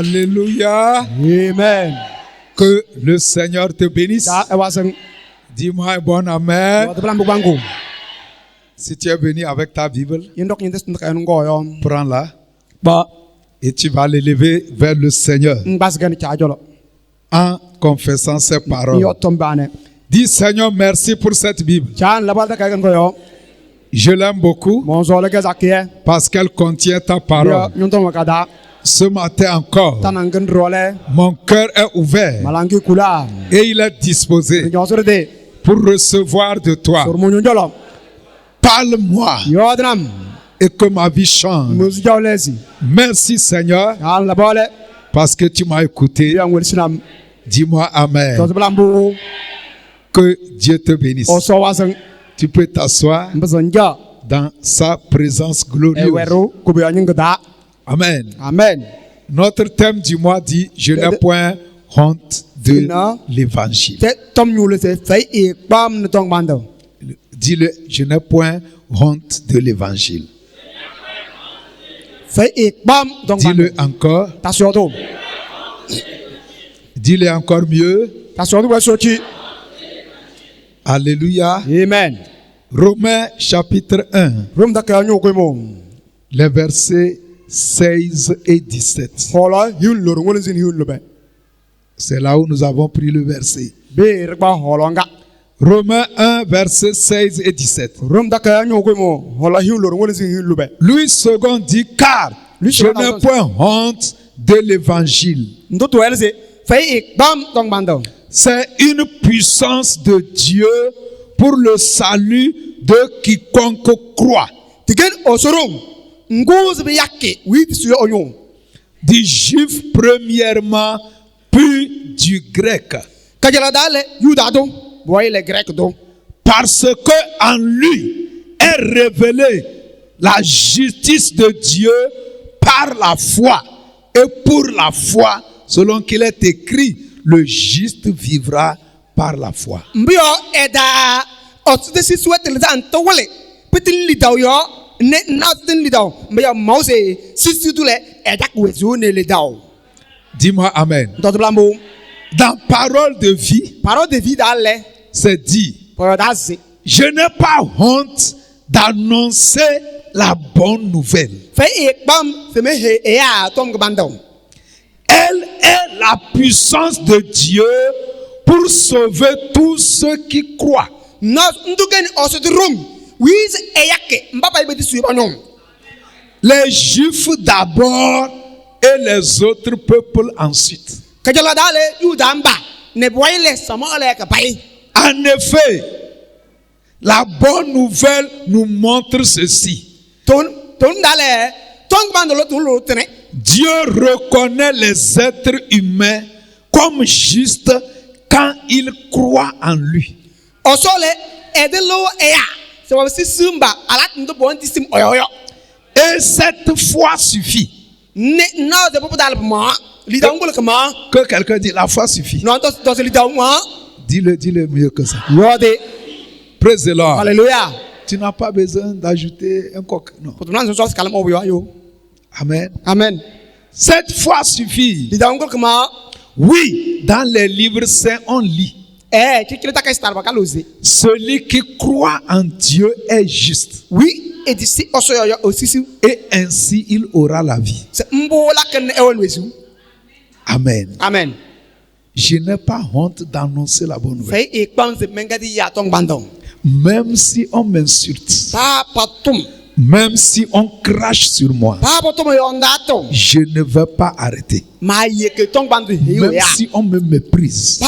Alléluia. Amen. Que le Seigneur te bénisse. Dis-moi un bon amen. Si tu es venu avec ta Bible, prends-la et tu vas l'élever vers le Seigneur en confessant ces paroles. Dis Seigneur, merci pour cette Bible. Je l'aime beaucoup parce qu'elle contient ta parole. Ce matin encore, mon cœur est ouvert et il est disposé pour recevoir de toi. Parle-moi et que ma vie change. Merci Seigneur parce que tu m'as écouté. Dis-moi Amen. Que Dieu te bénisse. Tu peux t'asseoir dans sa présence glorieuse. Amen. Amen. Notre thème du mois dit: je n'ai point honte de l'évangile. Dis-le, je n'ai point honte de l'évangile. Dis-le encore. Dis-le encore mieux. Alléluia. Amen. Romains chapitre 1. Les versets 16 et 17. C'est là où nous avons pris le verset. Romains 1, versets 16 et 17. Louis II dit: car je n'ai point honte de l'évangile. C'est une puissance de Dieu pour le salut de quiconque croit. Du juif premièrement, puis du grec. Parce que en lui est révélée la justice de Dieu par la foi. Et pour la foi, selon qu'il est écrit, le juste vivra par la foi. Dis-moi Amen. Dans parole de vie, c'est dit: je n'ai pas honte d'annoncer la bonne nouvelle. Elle est la puissance de Dieu pour sauver tous ceux qui croient. Les Juifs d'abord et les autres peuples ensuite. En effet, la bonne nouvelle nous montre ceci. Dieu reconnaît les êtres humains comme justes quand ils croient en lui. Et cette foi suffit. Que quelqu'un dit: la foi suffit. Dis-le mieux que ça. Praise the Lord. Alléluia. Tu n'as pas besoin d'ajouter un coq. Non. Amen. Amen. Cette foi suffit. Oui, dans les livres saints, on lit: celui qui croit en Dieu est juste. Oui, et ainsi il aura la vie. Amen. Amen. Je n'ai pas honte d'annoncer la bonne nouvelle. Même si on m'insulte, même si on crache sur moi, je ne vais pas arrêter. Même si on me méprise,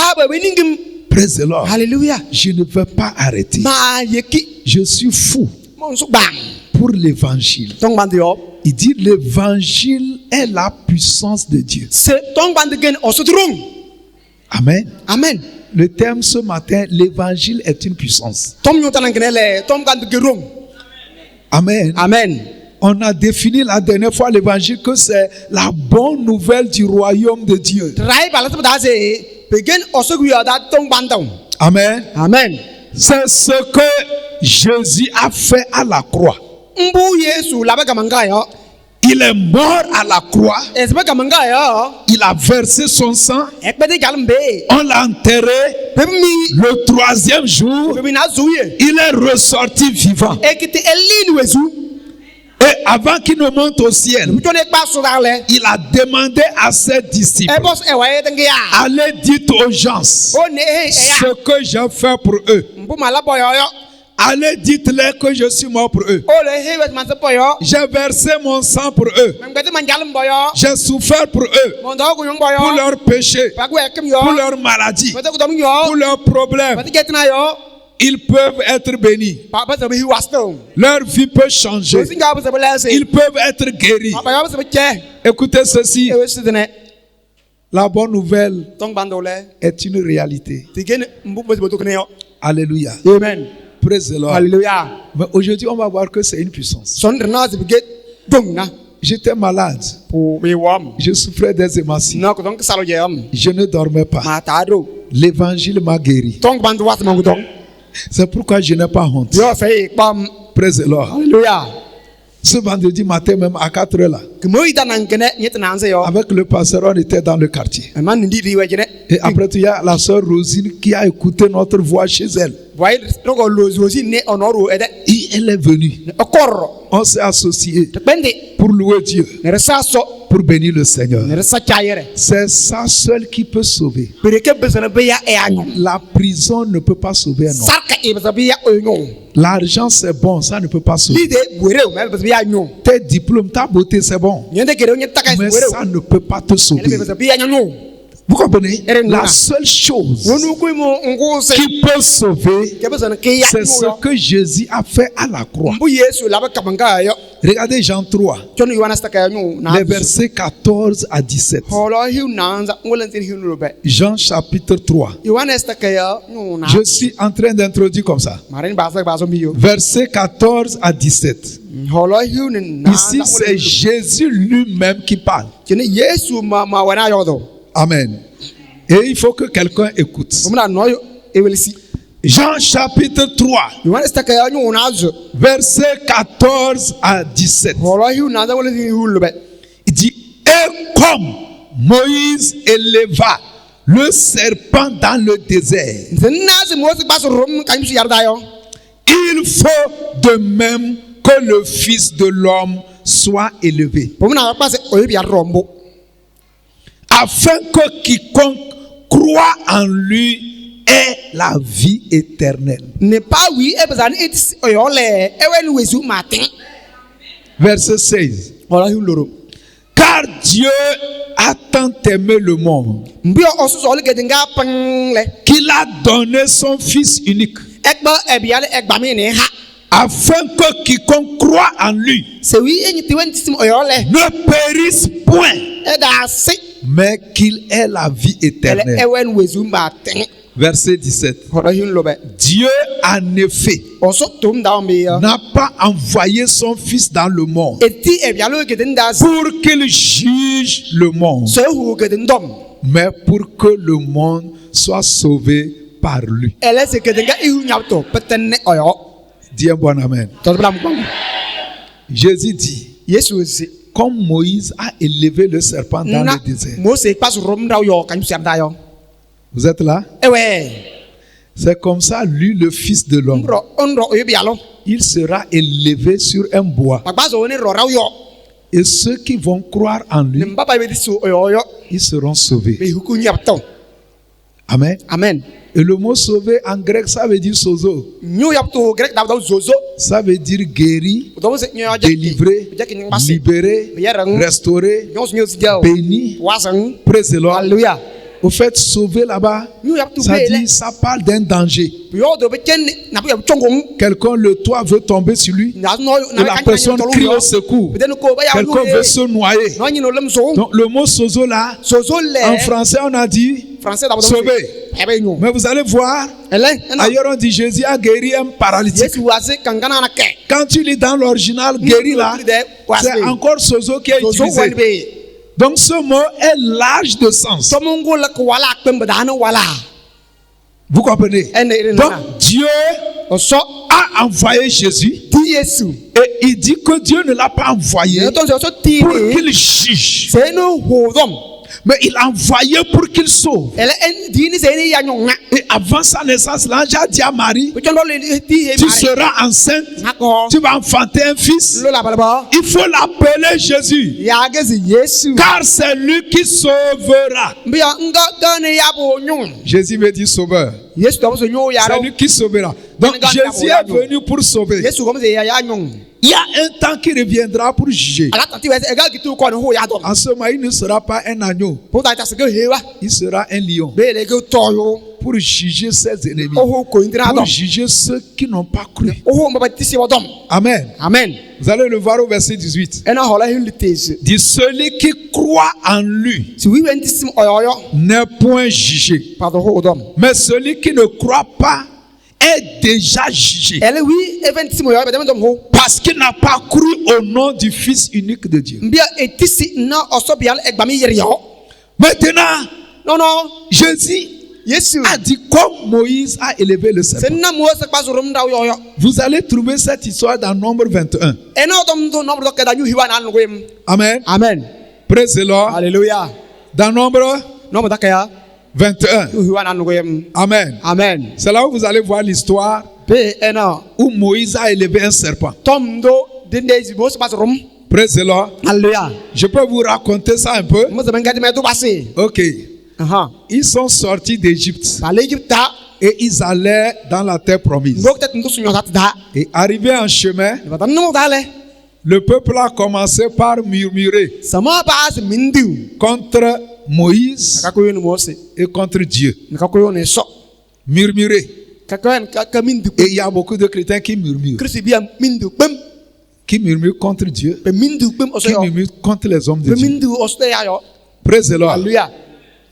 praise the Lord, Alléluia, je ne vais pas arrêter. Je suis fou pour l'évangile. Il dit: l'évangile est la puissance de Dieu. Amen. Amen. Le thème ce matin: l'évangile est une puissance. Amen. Amen. On a défini la dernière fois l'évangile que c'est la bonne nouvelle du royaume de Dieu. Amen. Amen. C'est ce que Jésus a fait à la croix. Il est mort à la croix. Il a versé son sang. On l'a enterré. Le troisième jour, il est ressorti vivant. Et avant qu'il ne monte au ciel, il a demandé à ses disciples, allez dites aux gens ce que j'ai fait pour eux. Allez, dites-leur que je suis mort pour eux. J'ai versé mon sang pour eux. J'ai souffert pour eux. Pour leurs péchés. Pour leurs maladies. Pour leurs problèmes. Ils peuvent être bénis. Leur vie peut changer. Ils peuvent être guéris. Écoutez ceci. La bonne nouvelle est une réalité. Alléluia. Amen. Praise the Lord. Alléluia. Mais aujourd'hui, on va voir que c'est une puissance. J'étais malade. Je souffrais des hémorragies. Je ne dormais pas. L'évangile m'a guéri. C'est pourquoi je n'ai pas honte. Praise the Lord. Alléluia. Ce vendredi matin, même à 4 heures là, avec le pasteur, on était dans le quartier. Et après tout, il y a la sœur Rosine qui a écouté notre voix chez elle. Et elle est venue. On s'est associés pour louer Dieu, pour bénir le Seigneur. C'est ça seul qui peut sauver. La prison ne peut pas sauver un homme. L'argent c'est bon, ça ne peut pas sauver. Tes diplômes, ta beauté c'est bon, mais ça ne peut pas te sauver. Vous comprenez? La seule chose qui peut sauver, c'est ce que Jésus a fait à la croix. Regardez Jean 3, les versets 14 à 17. Jean chapitre 3. Je suis en train d'introduire comme ça. Versets 14 à 17. Ici, c'est Jésus lui-même qui parle. Amen. Et il faut que quelqu'un écoute. Jean chapitre 3, verset 14 à 17. Il dit, et comme Moïse éleva le serpent dans le désert, il faut de même que le Fils de l'homme soit élevé, afin que quiconque croit en lui ait la vie éternelle. Verset 16. Car Dieu a tant aimé le monde qu'il a donné son Fils unique, afin que quiconque croit en lui ne périsse point, mais qu'il ait la vie éternelle. Verset 17. Dieu en effet n'a pas envoyé son Fils dans le monde pour qu'il juge le monde, mais pour que le monde soit sauvé par lui. Dis un bon amen. Jésus dit, comme Moïse a élevé le serpent dans le désert. Vous êtes là? C'est comme ça, lui, le Fils de l'homme, il sera élevé sur un bois. Et ceux qui vont croire en lui, ils seront sauvés. Amen. Amen. Et le mot sauver en grec, ça veut dire sozo. Ça veut dire guéri, délivré, libéré, restauré, béni. Praise the Lord. Alléluia. Au fait, sauver là-bas, ça parle d'un danger. Quelqu'un, le toit veut tomber sur lui, et la personne crie au secours. Quelqu'un veut se noyer. Donc le mot sozo là, en français on a dit sauver. Mais vous allez voir, ailleurs on dit Jésus a guéri un paralytique. Quand tu lis dans l'original, guéri là, c'est encore sozo qui est utilisé. Donc ce mot est large de sens. Vous comprenez? Donc Dieu a envoyé Jésus Et il dit que Dieu ne l'a pas envoyé pour qu'il juge, mais il l'a envoyé pour qu'il sauve. Et avant sa naissance, l'ange a dit à Marie, tu seras enceinte, tu vas enfanter un fils. Il faut l'appeler Jésus, car c'est lui qui sauvera. Jésus me dit sauveur. C'est lui qui sauvera. Donc Jésus est venu pour sauver. Il y a un temps qui reviendra pour juger. En ce moment, il ne sera pas un agneau. Il sera un lion. Pour juger ses ennemis. Pour juger ceux qui n'ont pas cru. Amen. Amen. Vous allez le voir au verset 18. Dit celui qui croit en lui n'est point jugé. Mais celui qui ne croit pas est déjà jugé. Parce qu'il n'a pas cru au nom du Fils unique de Dieu. Maintenant, Jésus a dit comme Moïse a élevé le serpent. Vous allez trouver cette histoire dans Nombre 21. Amen. Amen. Praise the Lord. Alléluia. Dans Nombre 21. Amen. Amen. C'est là où vous allez voir l'histoire où Moïse a élevé un serpent. Praise the Lord. Alléluia. Je peux vous raconter ça un peu. Ok. Ils sont sortis d'Égypte et ils allaient dans la terre promise. Et arrivés en chemin, le peuple a commencé par murmurer contre Moïse et contre Dieu. Murmurer. Et il y a beaucoup de chrétiens qui murmurent. Qui murmurent contre Dieu. Qui murmurent contre les hommes de Dieu. Praise the Lord.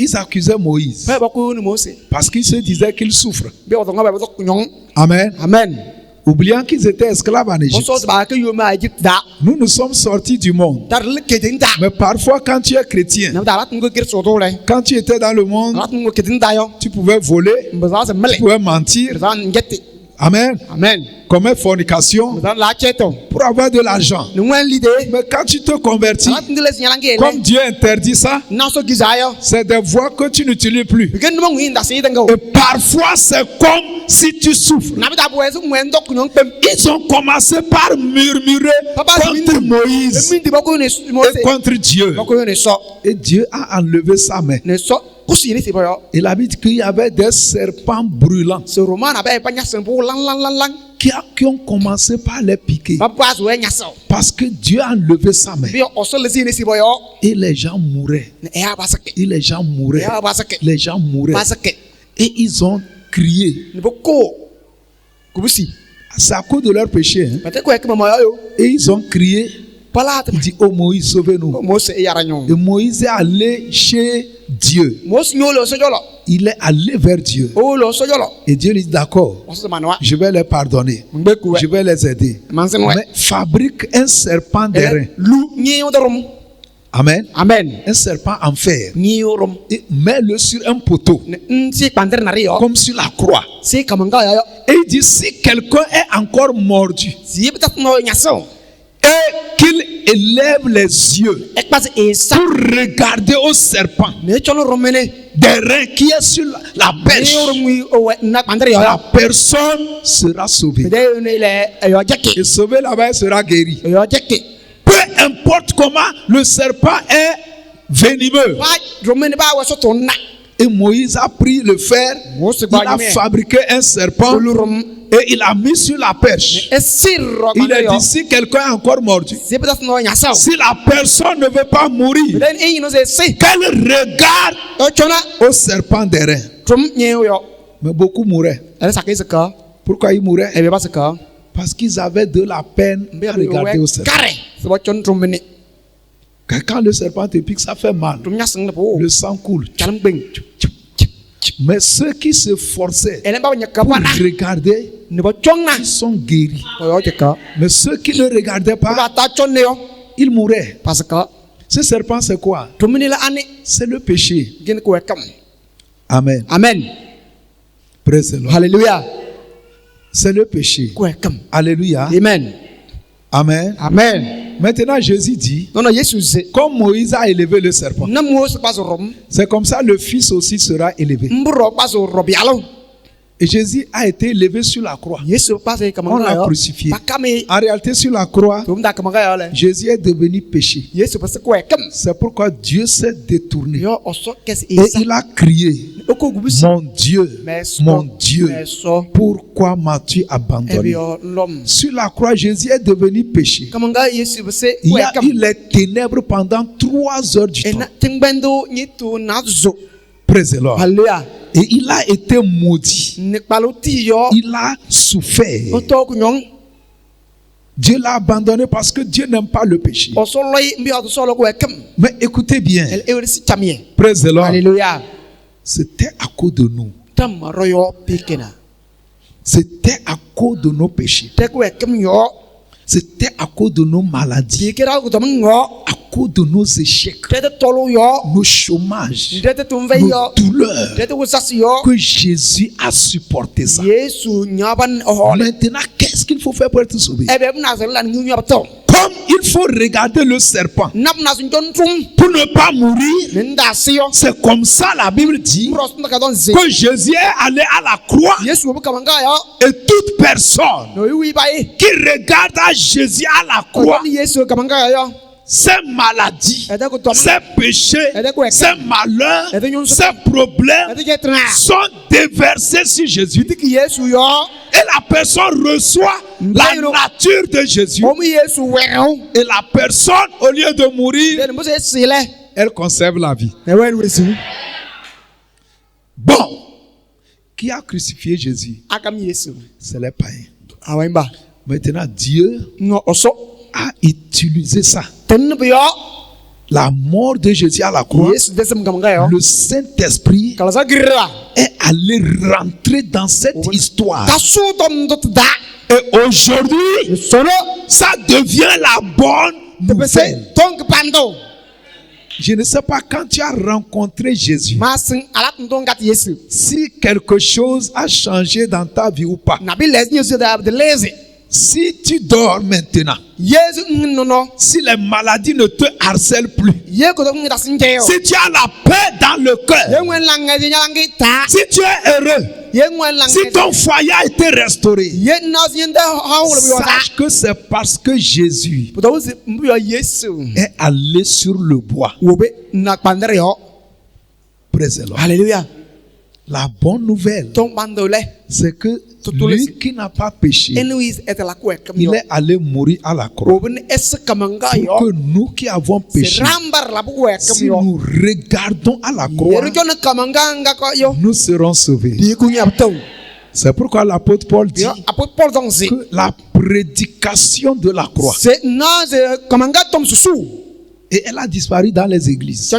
Ils accusaient Moïse parce qu'ils se disaient qu'il souffre. Amen. Amen. Oubliant qu'ils étaient esclaves en Égypte. Nous nous sommes sortis du monde. Mais parfois quand tu es chrétien, quand tu étais dans le monde, tu pouvais voler, tu pouvais mentir. Amen. Amen. Commettre fornication pour avoir de l'argent. Mais quand tu te convertis, comme Dieu interdit ça, c'est des voies que tu n'utilises plus. Et parfois c'est comme si tu souffres. Ils ont commencé par murmurer contre Moïse et contre Dieu. Et Dieu a enlevé sa main. Il a dit qu'il y avait des serpents brûlants qui ont commencé par les piquer. Parce que Dieu a enlevé sa main. Et les gens mouraient. Et les gens mouraient. Les gens mouraient. Et ils ont crié. C'est à cause de leur péché. Et ils ont crié. Il dit, oh Moïse, sauve-nous. Et Moïse est allé chez Dieu. Il est allé vers Dieu. Et Dieu lui dit, d'accord, je vais les pardonner. Je vais les aider. Mais fabrique un serpent d'airain. Amen. Amen. Un serpent en fer. Et mets-le sur un poteau. Comme sur la croix. Et il dit, si quelqu'un est encore mordu, et qu'il élève les yeux pour regarder au serpent d'airain qui est sur la perche, la personne sera sauvée. Et sauvé là-bas, elle sera guérie. Peu importe comment le serpent est venimeux. Et Moïse a pris le fer, il a fabriqué un serpent et il a mis sur la perche. Il a dit, si quelqu'un est encore mordu, si la personne ne veut pas mourir, qu'elle regarde au serpent d'airain. Mais beaucoup mouraient. Pourquoi ils mouraient? Parce qu'ils avaient de la peine à regarder au serpent. Quand le serpent te pique, ça fait mal. Le sang coule. Mais ceux qui se forçaient pour regarder, ils sont guéris. Mais ceux qui ne regardaient pas, ils mouraient. Ce serpent, c'est quoi? C'est le péché. Amen. Amen. Praise the Lord. Alléluia. C'est le péché. Alléluia. Amen. Amen. Amen. Maintenant, Jésus dit, comme Moïse a élevé le serpent, c'est comme ça le Fils aussi sera élevé. Et Jésus a été élevé sur la croix. On l'a crucifié. En réalité, sur la croix, Jésus est devenu péché. C'est pourquoi Dieu s'est détourné. Et il a crié, mon Dieu, pourquoi m'as-tu abandonné? Sur la croix, Jésus est devenu péché. Il y a eu les ténèbres pendant 3 heures du temps. Praise the Lord. Et il a été maudit. Il a souffert. Dieu l'a abandonné parce que Dieu n'aime pas le péché. Mais écoutez bien. Praise the Lord. Alléluia. C'était à cause de nous. C'était à cause de nos péchés. C'était à cause de nos maladies, à cause de nos échecs, nos chômages, nos douleurs, que Jésus a supporté ça. Maintenant, qu'est-ce qu'il faut faire pour être sauvé? Comme il faut regarder le serpent pour ne pas mourir, c'est comme ça la Bible dit que Jésus est allé à la croix et toute personne qui regarde à Jésus à la croix, ses maladies, ses péchés, ses malheurs, ses problèmes sont déversés sur Jésus. Et la personne reçoit la nature de Jésus. Et la personne, au lieu de mourir, elle conserve la vie. Bon, qui a crucifié Jésus? C'est les païens. Maintenant, Dieu a utilisé ça. La mort de Jésus à la croix, le Saint-Esprit est allé rentrer dans cette histoire. Et aujourd'hui, ça devient la bonne nouvelle. Je ne sais pas, quand tu as rencontré Jésus, si quelque chose a changé dans ta vie ou pas. Si tu dors maintenant, si les maladies ne te harcèlent plus, si tu as la paix dans le cœur, si tu es heureux, si ton foyer a été restauré, sache que c'est parce que Jésus est allé sur le bois. Praise the Lord. Alléluia. La bonne nouvelle, c'est que lui qui n'a pas péché, il est allé mourir à la croix. Pour que nous qui avons péché, si nous regardons à la croix, nous serons sauvés. C'est pourquoi l'apôtre Paul dit que la prédication de la croix, et elle a disparu dans les églises.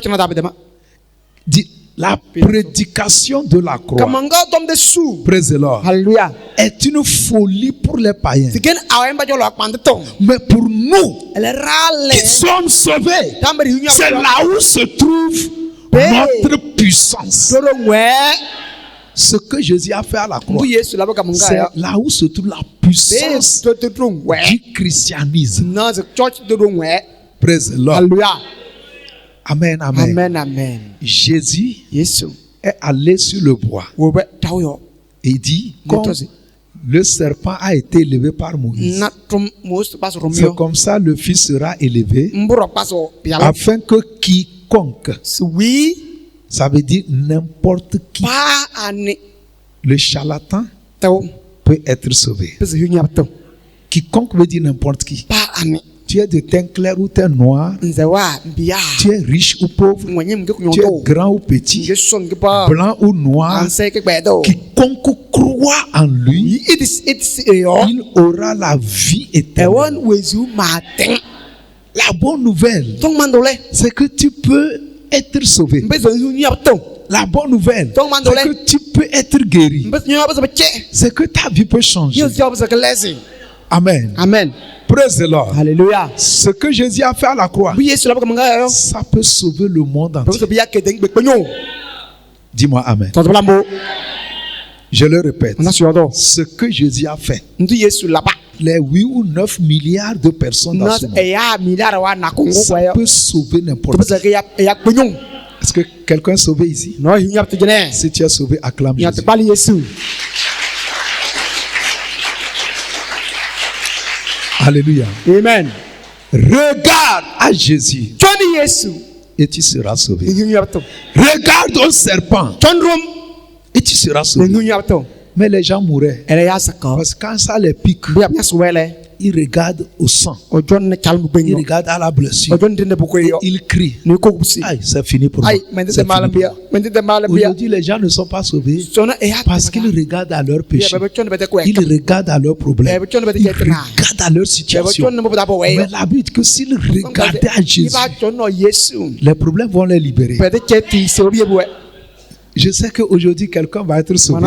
Dit, la prédication de la croix, praise the Lord, est une folie pour les païens. Mais pour nous qui sommes sauvés, c'est là où se trouve notre puissance. Ce que Jésus a fait à la croix, c'est là où se trouve la puissance du christianisme. Praise the Lord. Amen, amen. Amen, amen. Jésus est allé sur le bois. Et il dit, comme le serpent a été élevé par Moïse, c'est comme ça le Fils sera élevé, afin que quiconque, ça veut dire n'importe qui, le charlatan peut être sauvé. Quiconque veut dire n'importe qui. Tu es de teint clair ou teint noir, tu es riche ou pauvre, tu es grand ou petit, blanc ou noir, quiconque croit en lui, il aura la vie éternelle. La bonne nouvelle, c'est que tu peux être sauvé. La bonne nouvelle, c'est que tu peux être guéri. C'est que ta vie peut changer. Amen. Amen. Praise the Lord. Alléluia. Ce que Jésus a fait à la croix, ça peut sauver le monde entier. Dis-moi Amen. Je le répète. Ce que Jésus a fait. Les 8 ou 9 milliards de personnes dans ce monde, ça peut sauver n'importe qui. Est-ce que quelqu'un est sauvé ici? Si tu es sauvé, acclame Jésus. Alléluia. Amen. Regarde à Jésus et tu seras sauvé. Regarde au serpent et tu seras sauvé. Mais les gens mouraient. Parce que quand ça les pique, ils regardent au sang. Ils regardent à la blessure. Et ils crient. Aïe, c'est fini pour moi. Aujourd'hui, les gens ne sont pas sauvés parce qu'ils regardent à leur péché. Ils regardent à leurs problèmes. Ils regardent à leur situation. Mais la Bible dit que s'ils regardaient à Jésus, les problèmes vont les libérer. Je sais qu'aujourd'hui, quelqu'un va être sauvé.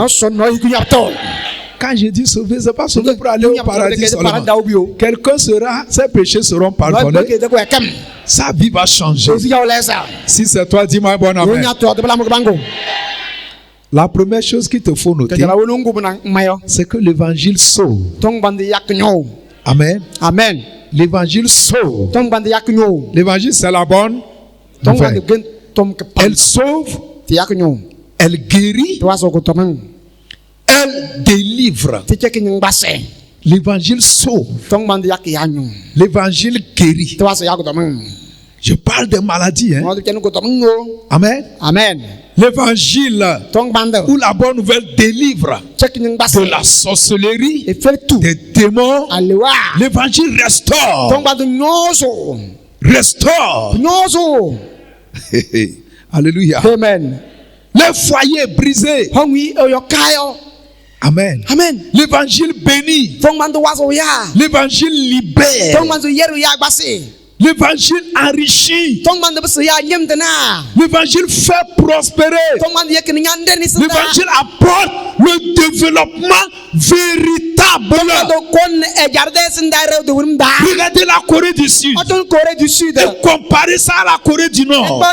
Quand je dis sauvé, ce n'est pas sauvé pour aller au paradis seulement. Quelqu'un sera, ses péchés seront pardonnés. Sa vie va changer. Si c'est toi, dis-moi bon amen. La première chose qu'il te faut noter, c'est que l'évangile sauve. Amen. Amen. L'évangile sauve. L'évangile, c'est la bonne nouvelle. Elle sauve. Elle guérit. Elle délivre. L'évangile sauve. L'évangile guérit. Je parle des maladies. Hein? Amen. Amen. L'évangile ou la bonne nouvelle délivre de la sorcellerie, des démons. L'évangile restaure. Restaure. Alléluia. Amen. Les foyers brisés. Amen. Amen. L'évangile bénit. L'évangile libère. L'évangile enrichit. L'évangile fait prospérer. L'évangile apporte le développement véritable. Regardez la Corée du Sud. Et comparez ça à la Corée du Nord.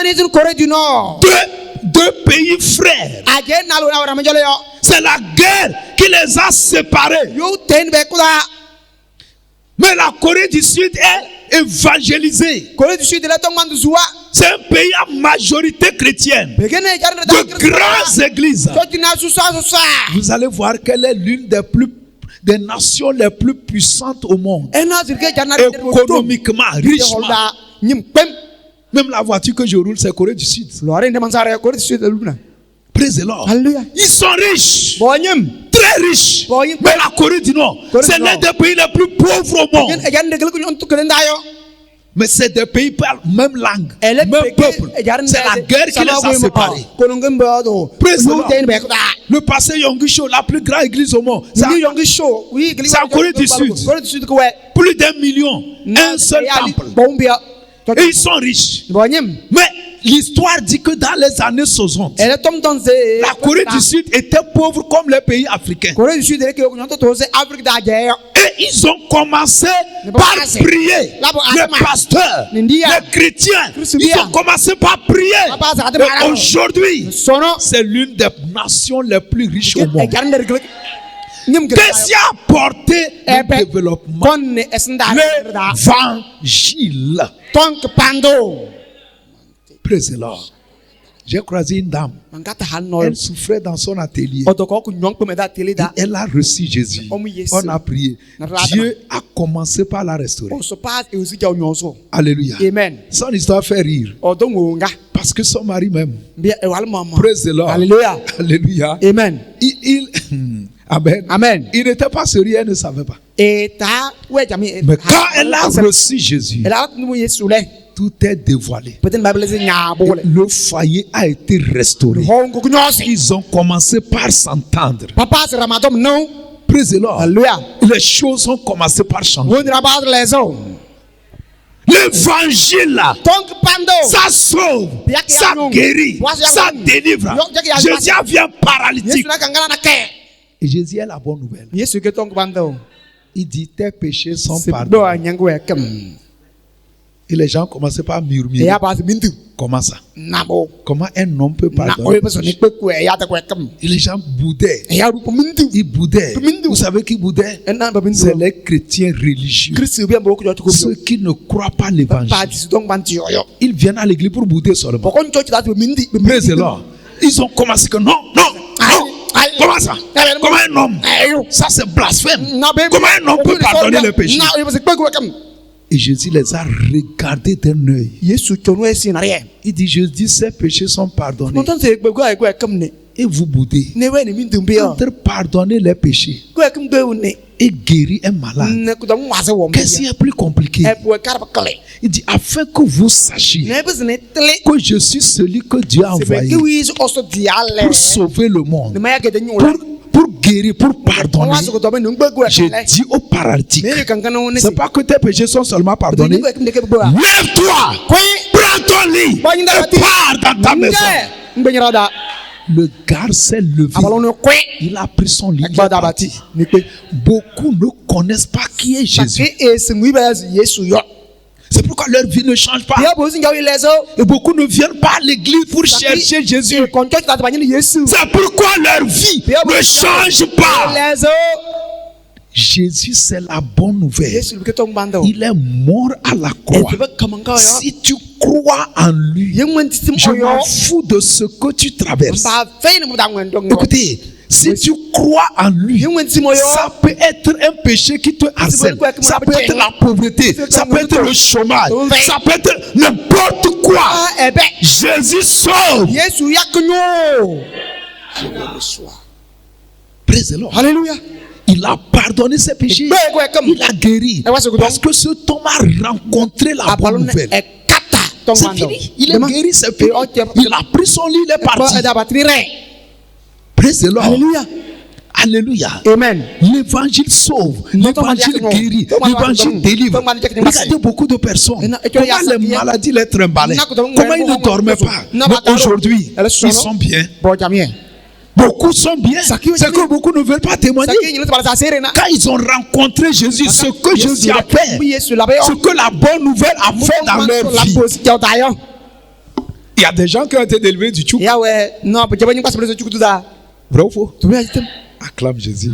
Deux pays frères. C'est la guerre qui les a séparés. Mais la Corée du Sud est évangélisée. C'est un pays à majorité chrétienne. De grandes églises. Vous allez voir qu'elle est l'une des nations les plus puissantes au monde. Économiquement, richement. Même la voiture que je roule, c'est Corée du Sud. Praise the Lord. Ils sont riches. Très riches. Mais la Corée du Nord, c'est l'un des pays les plus pauvres au monde. Mais c'est des pays qui parlent même langue, même peuple. C'est la guerre qui les a séparés. Praise the Lord. Le pasteur Yonggi-cho, la plus grande église au monde, c'est en Corée du Sud. Plus d'1 million, un seul temple. Et ils sont riches. Mais l'histoire dit que dans les années 60, la Corée du Sud était pauvre comme les pays africains. Et ils ont commencé par prier. Les pasteurs, les chrétiens, ils ont commencé par prier. Et aujourd'hui, c'est l'une des nations les plus riches au monde. Qu'est-ce qui a apporté le développement? L'évangile. Praise the Lord. J'ai croisé une dame. Elle souffrait dans son atelier. Et elle a reçu Jésus. On a prié. Dieu a commencé par la restaurer. Alléluia. Amen. Son histoire fait rire. Parce que son mari même. Praise the Lord. Alléluia. Alléluia. Amen. Amen. Amen. Il n'était pas sérieux, elle ne savait pas. Mais quand elle a reçu Jésus, tout est dévoilé. Le foyer a été restauré. Ils ont commencé par s'entendre. Praise the Lord. Les choses ont commencé par changer. L'évangile, ça sauve, ça guérit, ça délivre. Jésus vient paralytique. Et Jésus est la bonne nouvelle. Il dit tes péchés sont pardonnés. Et les gens commençaient par murmurer. Comment ça? Comment un homme peut pardonner? Et les gens boudaient. Ils boudaient. Vous savez qui boudait? C'est les chrétiens religieux. Ceux qui ne croient pas l'évangile. Ils viennent à l'église pour bouder seulement. Mais c'est là. Ils ont commencé que non. Comment ça? Comment un homme? Ça c'est blasphème. Comment un homme peut pardonner le péché? Et Jésus les a regardés d'un œil. Il dit, je dis, ces péchés sont pardonnés. Et vous boudez. Entre pardonner les péchés et guérir un malade, qu'est-ce qui est plus compliqué? Il dit, afin que vous sachiez que je suis celui que Dieu a envoyé pour sauver le monde, pour guérir, pour pardonner. J'ai dit au paralytique, c'est pas que tes péchés sont seulement pardonnés. Lève-toi, prends ton lit et pars dans ta maison. Le gars s'est levé. Il a pris son lit. Beaucoup ne connaissent pas qui est Jésus. C'est pourquoi leur vie ne change pas. Et beaucoup ne viennent pas à l'église pour chercher Jésus. C'est pourquoi leur vie ne change pas. Jésus, c'est la bonne nouvelle. Il est mort à la croix. Si tu crois en lui, je m'en fous de ce que tu traverses. Écoutez, si tu crois en lui, ça peut être un péché qui te harcèle. Ça peut être la pauvreté. Ça peut être le chômage. Ça peut être n'importe quoi. Jésus sauve. Je le reçois. Praise the Lord. Alléluia. Il a pardonné ses péchés. Il a guéri. Parce que ce homme a rencontré la bonne nouvelle. C'est fini. Il est guéri, c'est fini. Il a pris son lit, il est parti. Praise the Lord. Alléluia. Alléluia. Amen. L'évangile sauve. L'évangile guérit. L'évangile délivre. Regardez beaucoup de personnes. Comment les maladies les trimbalaient. Comment ils ne dormaient pas. Mais aujourd'hui, ils sont bien. Beaucoup sont bien. C'est que beaucoup ne veulent pas témoigner. Quand ils ont rencontré Jésus, ce que Jésus a fait, ce que la bonne nouvelle a fait dans leur vie. Il y a des gens qui ont été délivés du tchou. Vrai ou faux? Acclame Jésus.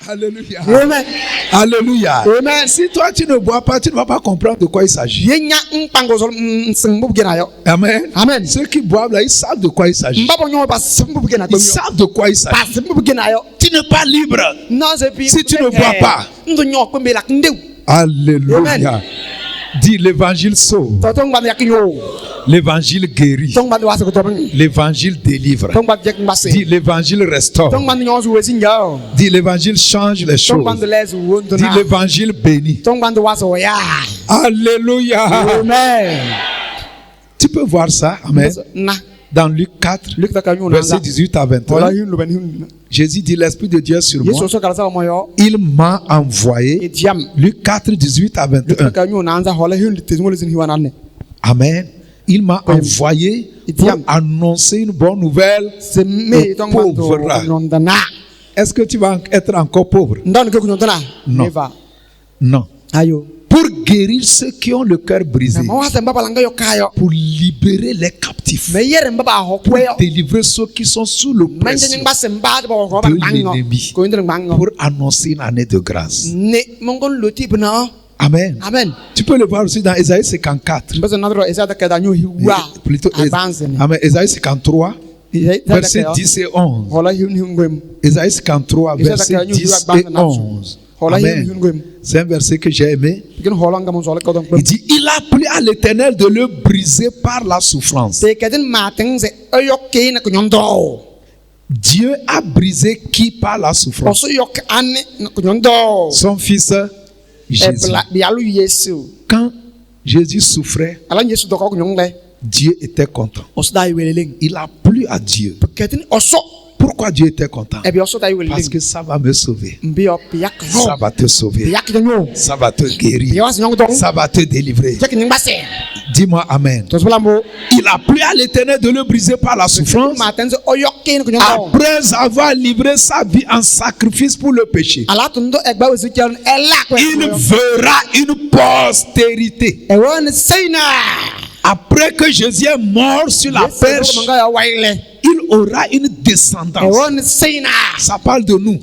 Alléluia. Amen. Alléluia. Amen. Si toi tu ne bois pas, tu ne vas pas comprendre de quoi il s'agit. Amen. Amen. Ceux qui boivent là, ils savent de quoi il s'agit. Ils savent de quoi il s'agit. Tu n'es pas libre si tu ne bois pas. Alléluia. Amen. Dis l'évangile sauve. L'évangile guérit. L'évangile délivre. Dis l'évangile restaure. Dis l'évangile change les choses. Dis l'évangile bénit. Alléluia. Amen. Tu peux voir ça. Amen. Dans Luc 4, verset 18 à 21, Jésus dit, l'Esprit de Dieu est sur moi. Il m'a envoyé. Luc 4, 18 à 21. Amen. Il m'a envoyé pour annoncer une bonne nouvelle aux pauvres. Est-ce que tu vas être encore pauvre? Non. Non. Pour guérir ceux qui ont le cœur brisé, pour libérer les captifs, pour délivrer ceux qui sont sous l'oppression de l'ennemi, pour annoncer une année de grâce. Amen. Amen. Tu peux le voir aussi dans Ésaïe 54. Plutôt, Amen. Ésaïe 53. Versets 10 et 11. Ésaïe 53, versets 10 et 11. Amen. C'est un verset que j'ai aimé. Il dit, il a plu à l'Éternel de le briser par la souffrance. Dieu a brisé qui par la souffrance? Son fils Jésus. Quand Jésus souffrait, Dieu était content. Il a plu à Dieu. Pourquoi Dieu était content? Parce que ça va me sauver. Ça va te sauver. Ça va te guérir. Ça va te délivrer. Dis-moi amen. Il a plu à l'Éternel de le briser par la souffrance. Après avoir livré sa vie en sacrifice pour le péché, il verra une postérité. Après que Jésus est mort sur la perche, il aura une descendance. Ça parle de nous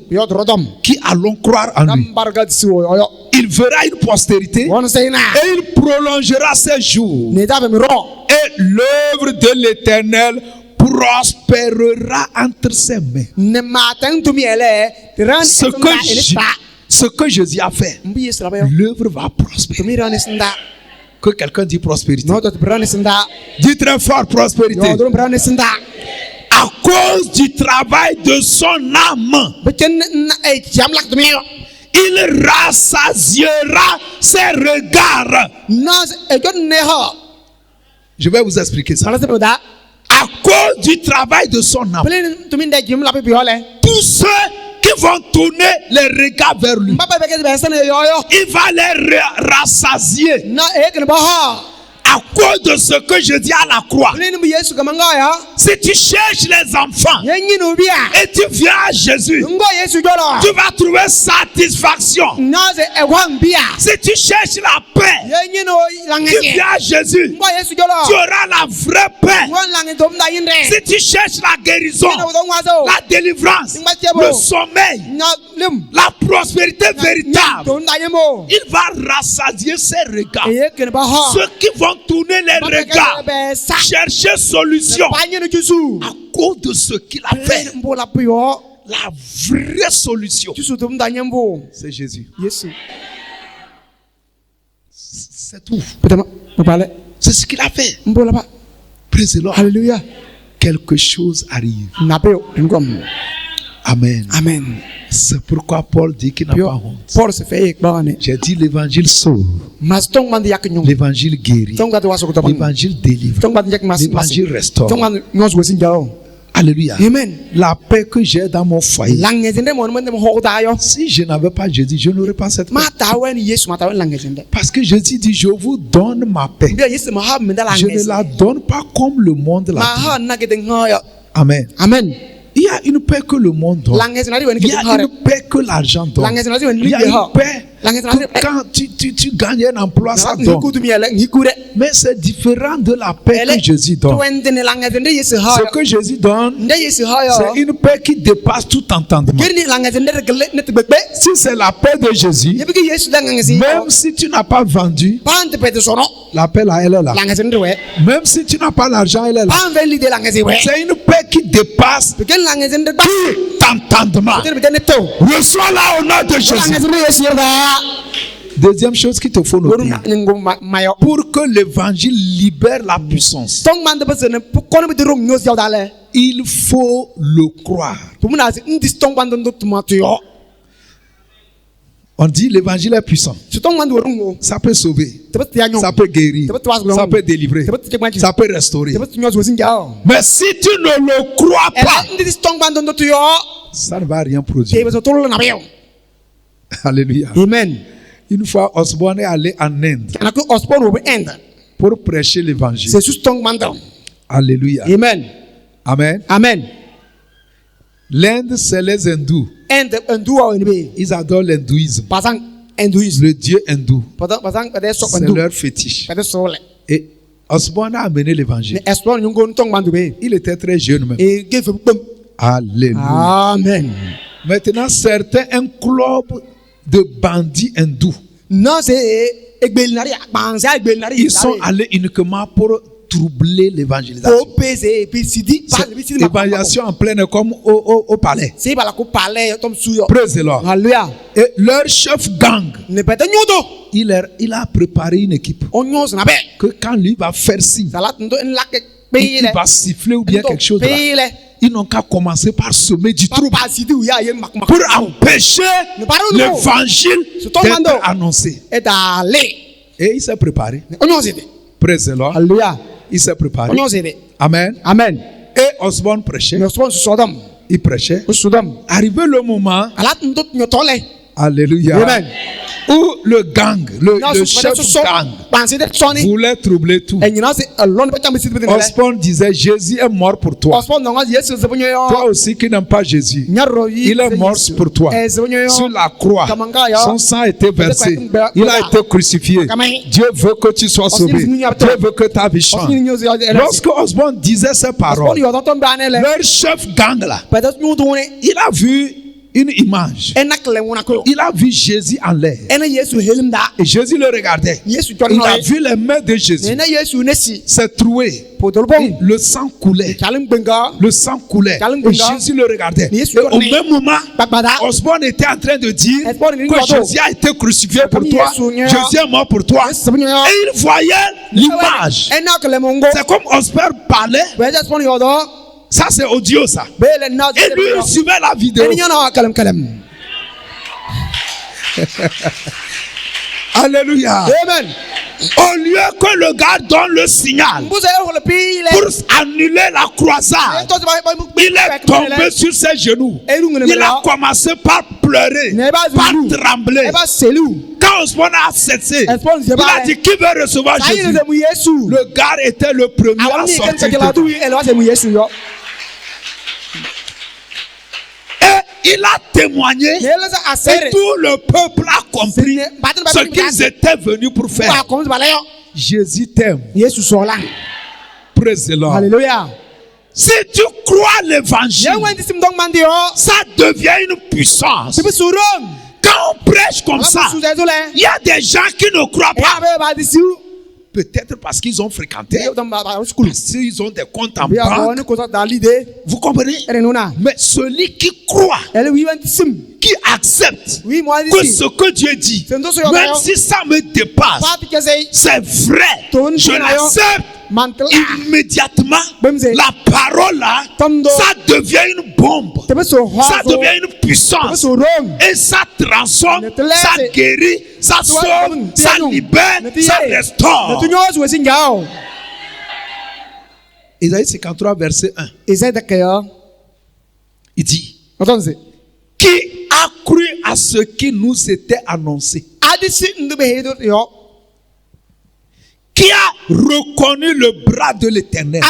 qui allons croire en lui. Il verra une postérité et il prolongera ses jours. Et l'œuvre de l'Éternel prospérera entre ses mains. Ce que Jésus a fait, l'œuvre va prospérer. Que quelqu'un dit prospérité. Dis très fort prospérité. À cause du travail de son âme, il rassasiera ses regards. Je vais vous expliquer ça. À cause du travail de son âme, tous ceux qui vont tourner les regards vers lui, il va les rassasier. À cause de ce que je dis à la croix. Si tu cherches les enfants et tu viens à Jésus, tu vas trouver satisfaction. Si tu cherches la paix, tu viens à Jésus, tu auras la vraie paix. Si tu cherches la guérison, la délivrance, le sommeil, la prospérité véritable, il va rassasier ses regards. Ceux qui vont tourner les regards, chercher solution à cause de ce qu'il a fait. La vraie solution, c'est Jésus. C'est tout. C'est ce qu'il a fait. Praise the Lord. Alléluia. Quelque chose arrive. Amen. Amen. C'est pourquoi Paul dit qu'il n'a pas honte. J'ai dit l'évangile sauve, l'évangile guérit, l'évangile délivre, l'évangile restaure. Alléluia. Amen. La paix que j'ai dans mon foyer, si je n'avais pas Jésus, je n'aurais pas cette paix. Parce que Jésus dit, je vous donne ma paix. Je ne la donne pas comme le monde la donne. Amen. Amen. Il y a une paix que le monde donne. Il y a une paix que l'argent donne. Il y a une paix que quand tu gagnes un emploi, ça donne. Mais c'est différent de la paix que Jésus donne. Ce que Jésus donne, c'est une paix qui dépasse tout entendement. Si c'est la paix de Jésus, même si tu n'as pas vendu, la paix là, elle est là. Même si tu n'as pas l'argent, elle est là. C'est une paix qui dépasse tout entendement. Reçois-la au nom de Jésus. Deuxième chose qu'il te faut noter, pour que l'évangile libère la puissance, il faut le croire. On dit l'évangile est puissant. Ça peut sauver, ça peut guérir, ça peut délivrer, ça peut restaurer. Mais si tu ne le crois pas, ça ne va rien produire. Alléluia. Amen. Une fois, Osborne est allé en Inde pour prêcher l'évangile. Alléluia. Amen. Amen. Amen. L'Inde, c'est les hindous. Ils adorent l'hindouisme. Le dieu hindou. C'est leur fétiche. Et Osborne a amené l'évangile. Il était très jeune même. Alléluia. Amen. Maintenant, certains, un club de bandits hindous, ils sont allés uniquement pour troubler l'évangélisation. L'évangélisation en pleine comme au palais. Praise the Lord. Et leur chef gang, il a préparé une équipe que quand lui va faire signe, il va siffler ou bien quelque chose là. Ils n'ont qu'à commencer par semer du trouble pour empêcher l'évangile d'être annoncé. Et il s'est préparé. Praise the Lord. Il s'est préparé. Amen. Amen. Et Osborne prêchait. Il prêchait. Arrivé le moment, Alléluia. Amen. Ou le gang, le chef gang voulait troubler tout. Osborne disait Jésus est mort pour toi. Toi aussi qui n'aimes pas Jésus, il est mort pour toi. Sur la croix, son sang a été versé. Il a été crucifié. Dieu veut que tu sois sauvé. Dieu veut que ta vie change. Lorsque Osborne disait ces paroles, leur chef gang là, il a vu une image. Il a vu Jésus en l'air. Et Jésus le regardait. Il a vu les mains de Jésus. C'est troué. Le sang coulait. Le sang coulait. Et Jésus le regardait. Et au même moment, Osborne était en train de dire que Jésus a été crucifié pour toi. Jésus est mort pour toi. Et il voyait l'image. C'est comme Osborne parlait. Ça c'est audio ça. Et lui il suivait la vidéo. Alléluia. Amen. Au lieu que le gars donne le signal pour annuler la croisade, il est tombé sur ses genoux. Il a commencé par pleurer, par trembler. Quand Osborne a cessé, il a dit qui veut recevoir Jésus. Le gars était le premier à sortir. Et il a témoigné et tout le peuple a compris ce qu'ils étaient venus pour faire. Jésus t'aime. Praise the Lord. Alléluia. Si tu crois l'évangile, ça devient une puissance. Quand on prêche comme ça, il y a des gens qui ne croient pas. Peut-être parce qu'ils ont fréquenté, parce qu'ils ont des comptes en banque. Vous comprenez? Mais celui qui croit, qui accepte que ce que Dieu dit, même si ça me dépasse, c'est vrai, je l'accepte. Immédiatement, la parole là, ça devient une bombe, ça devient une puissance, et ça transforme, ça guérit, ça sauve, ça libère, ça restaure. Isaïe 53 verset 1, il dit: qui a cru à ce qui nous était annoncé? Qui a reconnu le bras de l'Éternel?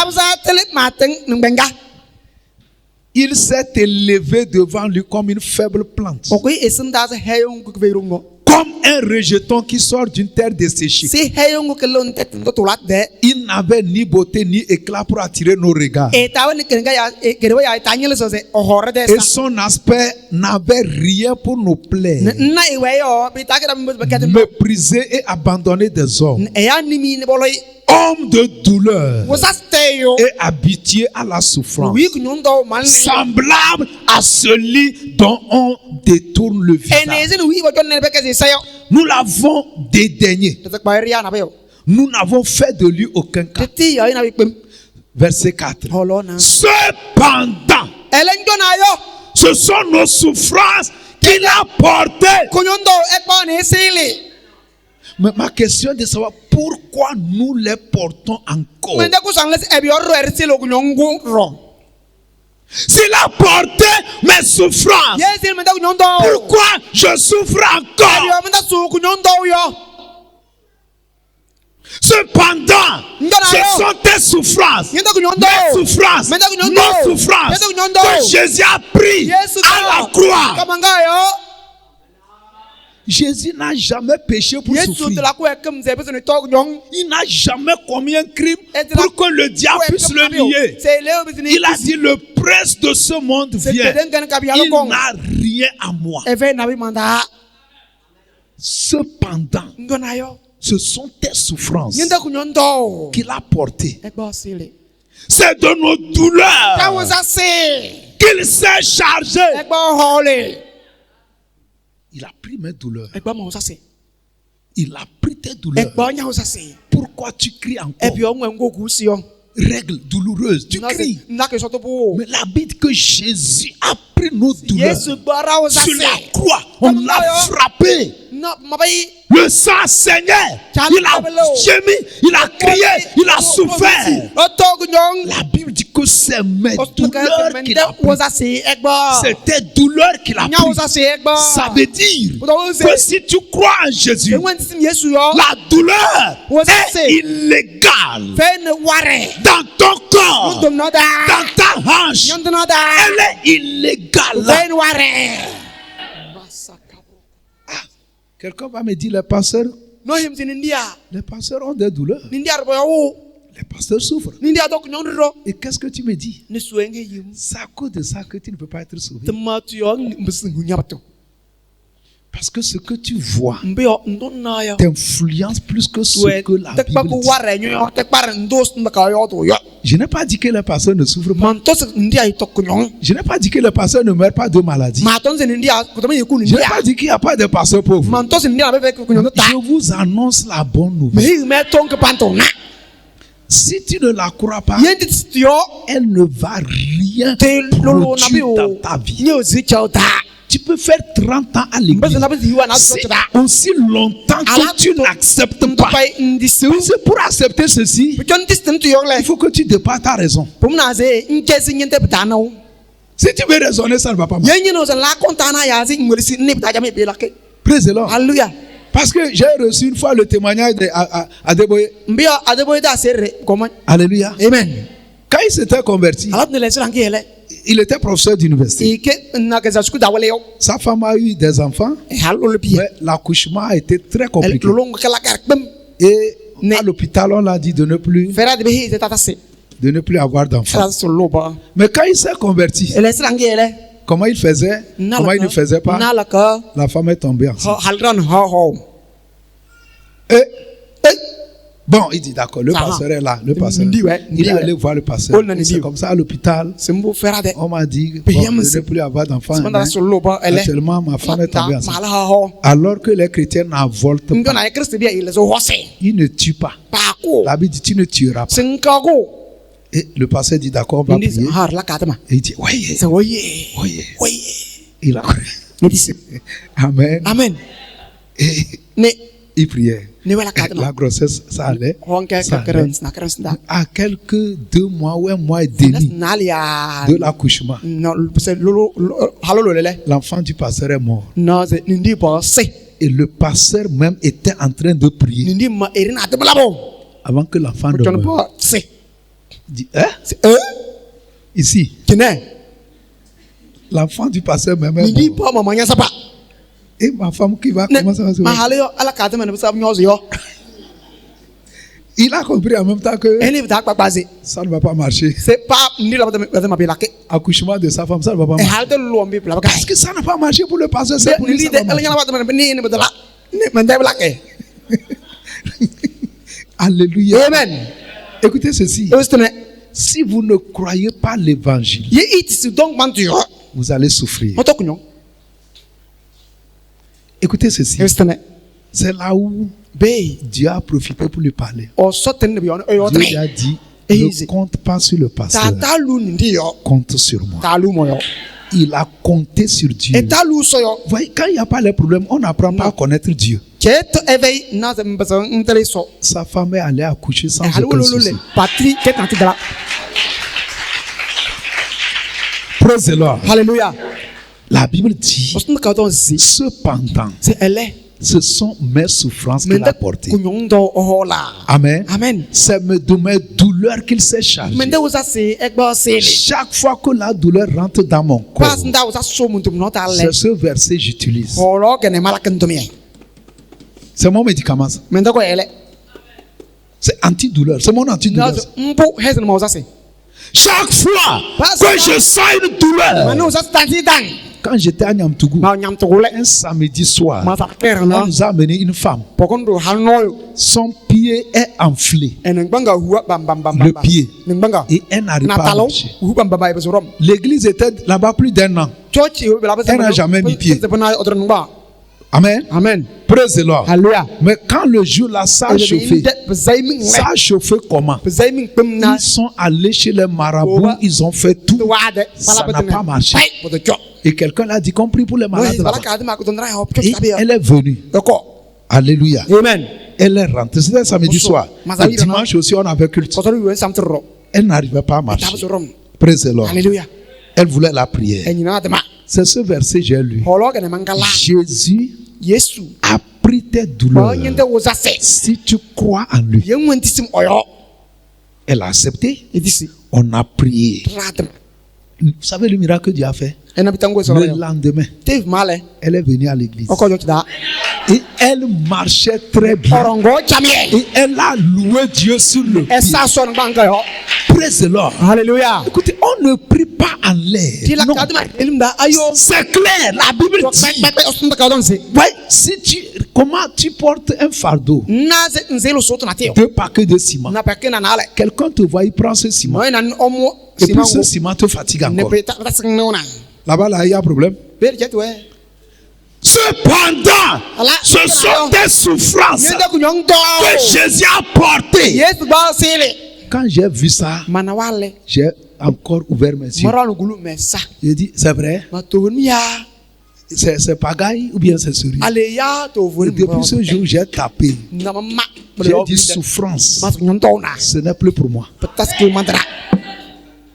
Il s'est élevé devant lui comme une faible plante, comme un rejeton qui sort d'une terre desséchée. Il n'avait ni beauté ni éclat pour attirer nos regards. Et son aspect n'avait rien pour nous plaire. Méprisé et abandonné des hommes. Homme de douleur et habitué à la souffrance, semblable à celui dont on détourne le visage. Nous l'avons dédaigné. Nous n'avons fait de lui aucun cas. Verset 4. Cependant, ce sont nos souffrances qu'il a portées. Mais ma question est de savoir pourquoi nous les portons encore. S'il a porté mes souffrances, pourquoi je souffre encore? Cependant, ce sont tes souffrances, mes souffrances, nos souffrances que Jésus a pris à la croix. Jésus n'a jamais péché pour souffrir. Il n'a jamais commis un crime pour que le diable puisse le nier. Il a dit: le prince de ce monde vient. Il n'a rien à moi. Cependant, ce sont tes souffrances qu'il a portées. C'est de nos douleurs qu'il s'est chargé. Il a pris mes douleurs. Il a pris tes douleurs. Pourquoi tu cries encore? Règle douloureuse, tu cries. Mais la Bible dit que Jésus a pris nos douleurs. Sur la croix, on l'a frappé. Le sang saignait. Il a gémi, il a crié, il a souffert. La Bible dit que c'est mes douleurs qu'il a pris. C'était douleur qu'il a pris. Ça veut dire que si tu crois en Jésus, la douleur est illégale dans ton corps, dans ta hanche. Elle est illégale. Quelqu'un va me dire, les pasteurs ont des douleurs. Les pasteurs souffrent. Et qu'est-ce que tu me dis? C'est à cause de ça que tu ne peux pas être sauvé. Parce que ce que tu vois t'influence plus que ce que la Bible dit. Je n'ai pas dit que les pasteurs ne souffrent pas. Je n'ai pas dit que les pasteurs ne meurent pas de maladie. Je n'ai pas dit qu'il n'y a pas de pasteurs pauvres. Je vous annonce la bonne nouvelle. Si tu ne la crois pas, elle ne va rien produire dans ta vie. Tu peux faire 30 ans à l'église. C'est aussi longtemps que tu n'acceptes pas. Parce que pour accepter ceci, il faut que tu dépasses ta raison. Si tu veux raisonner, ça ne va pas marcher. Praise the Lord. Alléluia. Parce que j'ai reçu une fois le témoignage d'Adeboye. Alléluia. Amen. Quand il s'était converti, il était professeur d'université. Sa femme a eu des enfants, mais l'accouchement a été très compliqué. Et à l'hôpital, on l'a dit de ne plus avoir d'enfants. Mais quand il s'est converti, comment il faisait? Comment il ne faisait pas? La femme est tombée enceinte. Et bon, il dit d'accord, le pasteur est là. Le pasteur est là. Il est allé voir le pasteur. C'est comme ça à l'hôpital. On m'a dit bon, de ne plus avoir d'enfants. Actuellement, ma femme est tombée enceinte. Alors que les chrétiens n'avortent pas. Ils ne tuent pas. La Bible dit tu ne tueras pas. Et le pasteur dit d'accord, on va prier. Et il dit oui. Il a cru. Amen. Amen. Et il priait. La grossesse, ça allait. À quelques 2 mois ou 1 mois et demi de l'accouchement, l'enfant du pasteur est mort. Et le pasteur même était en train de prier avant que l'enfant ne meure. Dit, ici, l'enfant du pasteur même est mort. Et ma femme qui va commencer à se voir. Il a compris en même temps que ça ne va pas marcher. Accouchement de sa femme, ça ne va pas marcher. Parce que ça n'a pas marché pour le pasteur, c'est pour lui, ça va marcher. Alléluia. Amen. Écoutez ceci. Si vous ne croyez pas l'évangile, vous allez souffrir. Écoutez ceci. C'est là où Dieu a profité pour lui parler. Dieu lui a dit, ne compte pas sur le pasteur, compte sur moi. Il a compté sur Dieu. Vous voyez, quand il n'y a pas les problèmes, on n'apprend pas à connaître Dieu. Sa femme est allée accoucher sans aucun souci. Praise the Lord. Alléluia. La Bible dit, cependant, ce sont mes souffrances qu'il a portées. Amen. Amen. C'est de mes douleurs qu'il s'est chargé. Chaque fois que la douleur rentre dans mon corps, c'est ce verset que j'utilise. C'est mon médicament. C'est antidouleur. C'est mon antidouleur. Chaque fois que je sens une douleur, quand j'étais à Nyamtougou, un samedi soir, on nous a amené une femme. Son pied est enflé. Le pied. Et elle n'arrive pas à marcher. L'église était là-bas plus d'1 an. Elle n'a jamais mis pied. Amen. Amen. Praise the Lord. Alléluia. Mais quand le jour là, ça a chauffé. Ça a chauffé comment? Ils sont allés chez les marabouts, ils ont fait tout. Ça n'a pas marché. Et quelqu'un l'a dit, compris pour les malades là-bas. Et elle est venue. Alléluia. Amen. Elle est rentrée. C'était samedi soir. Le dimanche aussi, on avait culte. Elle n'arrivait pas à marcher. Praise the Lord. Alléluia. Elle voulait la prière. C'est ce verset que j'ai lu. Jésus a pris tes douleurs. Si tu crois en lui. Elle a accepté. On a prié. Vous savez le miracle que Dieu a fait? Le lendemain, elle est venue à l'église. Et elle marchait très bien. Et elle a loué Dieu sur le pied. Praise the Lord. Alléluia. Écoutez, on ne prie pas en l'air. Non. C'est clair, la Bible dit. Ouais, comment tu portes un fardeau, 2 paquets de ciment. Quelqu'un te voit, il prend ce ciment. Et puis ce ciment te fatigue encore. Là-bas, là, il y a un problème. Cependant, ce sont des souffrances que Jésus a portées. Quand j'ai vu ça, j'ai encore ouvert mes yeux. J'ai dit, c'est vrai? C'est pagaille ou bien c'est sérieux? Et depuis ce jour, j'ai tapé. J'ai dit souffrance. Ce n'est plus pour moi.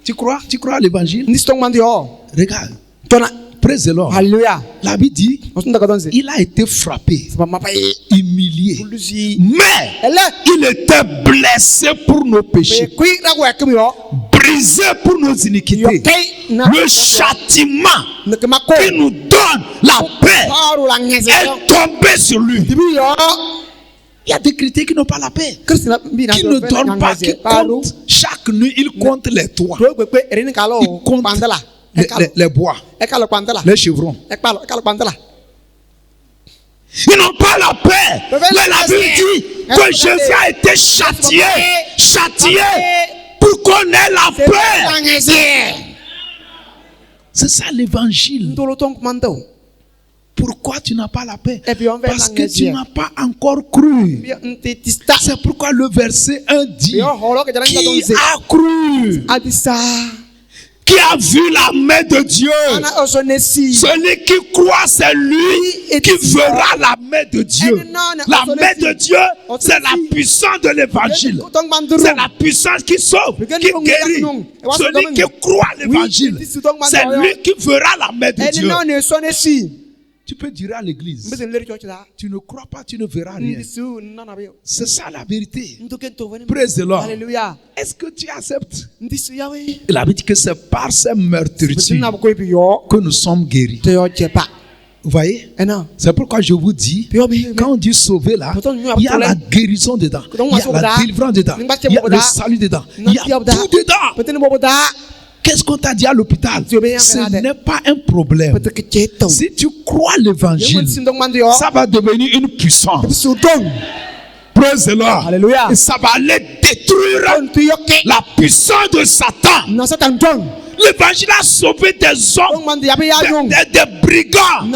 Tu crois à l'évangile? Regarde. Praise the Lord. La Bible dit, il a été frappé, humilié, mais il était blessé pour nos péchés, brisé pour nos iniquités. Le châtiment qui nous donne la paix est tombé sur lui. Il y a des chrétiens qui n'ont pas la paix, qui ne dorment pas, qui comptent chaque nuit, ils comptent les toits, ils comptent les bois, les chevrons. Ils n'ont pas la paix. Mais la Bible dit que Jésus a été châtié pour qu'on ait la paix. C'est ça l'évangile. Pourquoi tu n'as pas la paix? Parce que tu n'as pas encore cru. C'est pourquoi le verset 1 dit, qui a cru? Qui a vu la main de Dieu? Celui qui croit, c'est lui qui verra la main de Dieu. La main de Dieu, c'est la puissance de l'évangile. C'est la puissance qui sauve, qui guérit. Celui qui croit l'évangile, c'est lui qui verra la main de Dieu. Tu peux dire à l'église, tu ne crois pas, tu ne verras rien. C'est ça la vérité. Praise the Lord. Est-ce que tu acceptes? La Bible dit que c'est par ces meurtrissures que nous sommes guéris. Vous voyez? C'est pourquoi je vous dis, quand on dit sauver là, il y a la guérison dedans, il y a la délivrance dedans, il y a le salut dedans, il y a tout dedans. Qu'est-ce qu'on t'a dit à l'hôpital? Ce n'est pas un problème. Si tu crois l'évangile, ça va devenir une puissance. Praise the Lord. Alléluia. Et ça va aller détruire la puissance de Satan. L'évangile a sauvé des hommes, des brigands,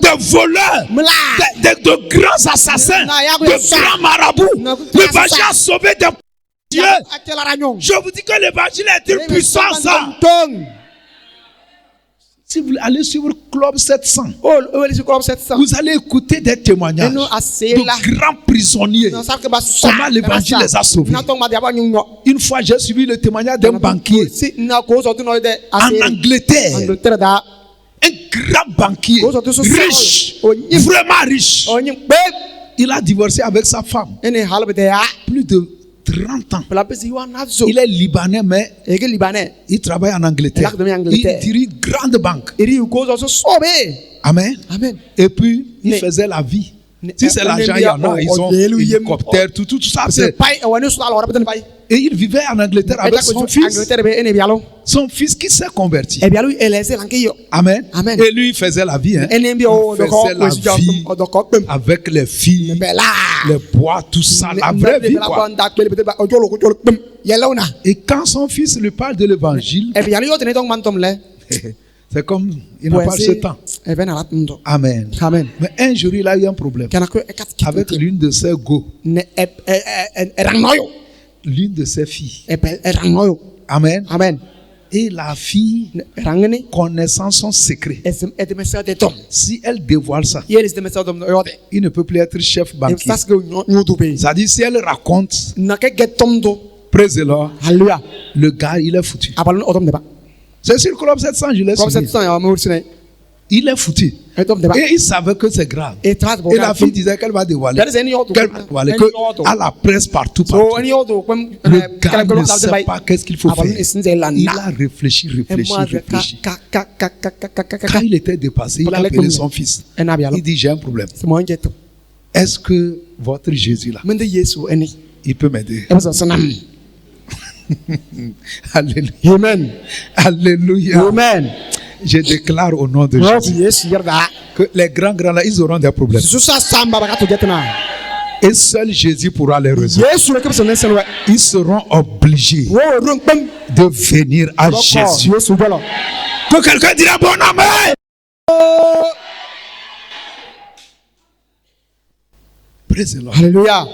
des voleurs, de grands assassins, de grands marabouts. L'évangile a sauvé des Dieu. Je vous dis que l'évangile est une puissance. Si vous allez suivre Club 700, vous allez écouter des témoignages de grands prisonniers. Comment l'évangile les a sauvés. Une fois, j'ai suivi le témoignage d'un banquier en Angleterre. Un grand banquier, riche, vraiment riche. Il a divorcé avec sa femme. Plus de 30 ans. Il est libanais, mais il travaille en Angleterre. Il dirige une grande banque. Amen. Et puis, il faisait la vie. Si c'est l'argent, il y en a. Ils ont hélicoptère, tout ça. Et il vivait en Angleterre avec son fils. Son fils qui s'est converti. Amen. Et lui, il faisait la vie. Il faisait la vie avec les filles, les bois, tout ça. La vraie vie, quoi. Et quand son fils lui parle de l'évangile, c'est comme il n'a pas ce temps. Amen. Mais un jour, il a eu un problème avec l'une de ses go. L'une de ses filles. Amen. Et la fille, connaissant son secret, si elle dévoile ça, il ne peut plus être chef banquier. C'est-à-dire, si elle raconte, Praise the Lord. Alléluia. Le gars, il est foutu. Abalon odom deba. C'est sur Club 700, je l'ai Comme souligné. 700 ya mo sine. Il est foutu. Odom deba. Et il savait que c'est grave. Et tras bo. Et la fille disait qu'elle va dévoiler. That is any auto. Qu'elle va dévoiler. Que à la presse partout. So any auto comme Le gars ne sait pas qu'est-ce qu'il faut faire. Il a réfléchi. Quand il était dépassé, il a appelé son fils. Il dit, j'ai un problème. Est-ce que votre Jésus là, il peut m'aider? Alléluia. Amen. Alléluia. Amen. Je déclare au nom de Jésus que les grands là, ils auront des problèmes. Et seul Jésus pourra les résoudre. Ils seront obligés de venir à Jésus. Que quelqu'un dira bon amen. Praise the Lord. Alléluia.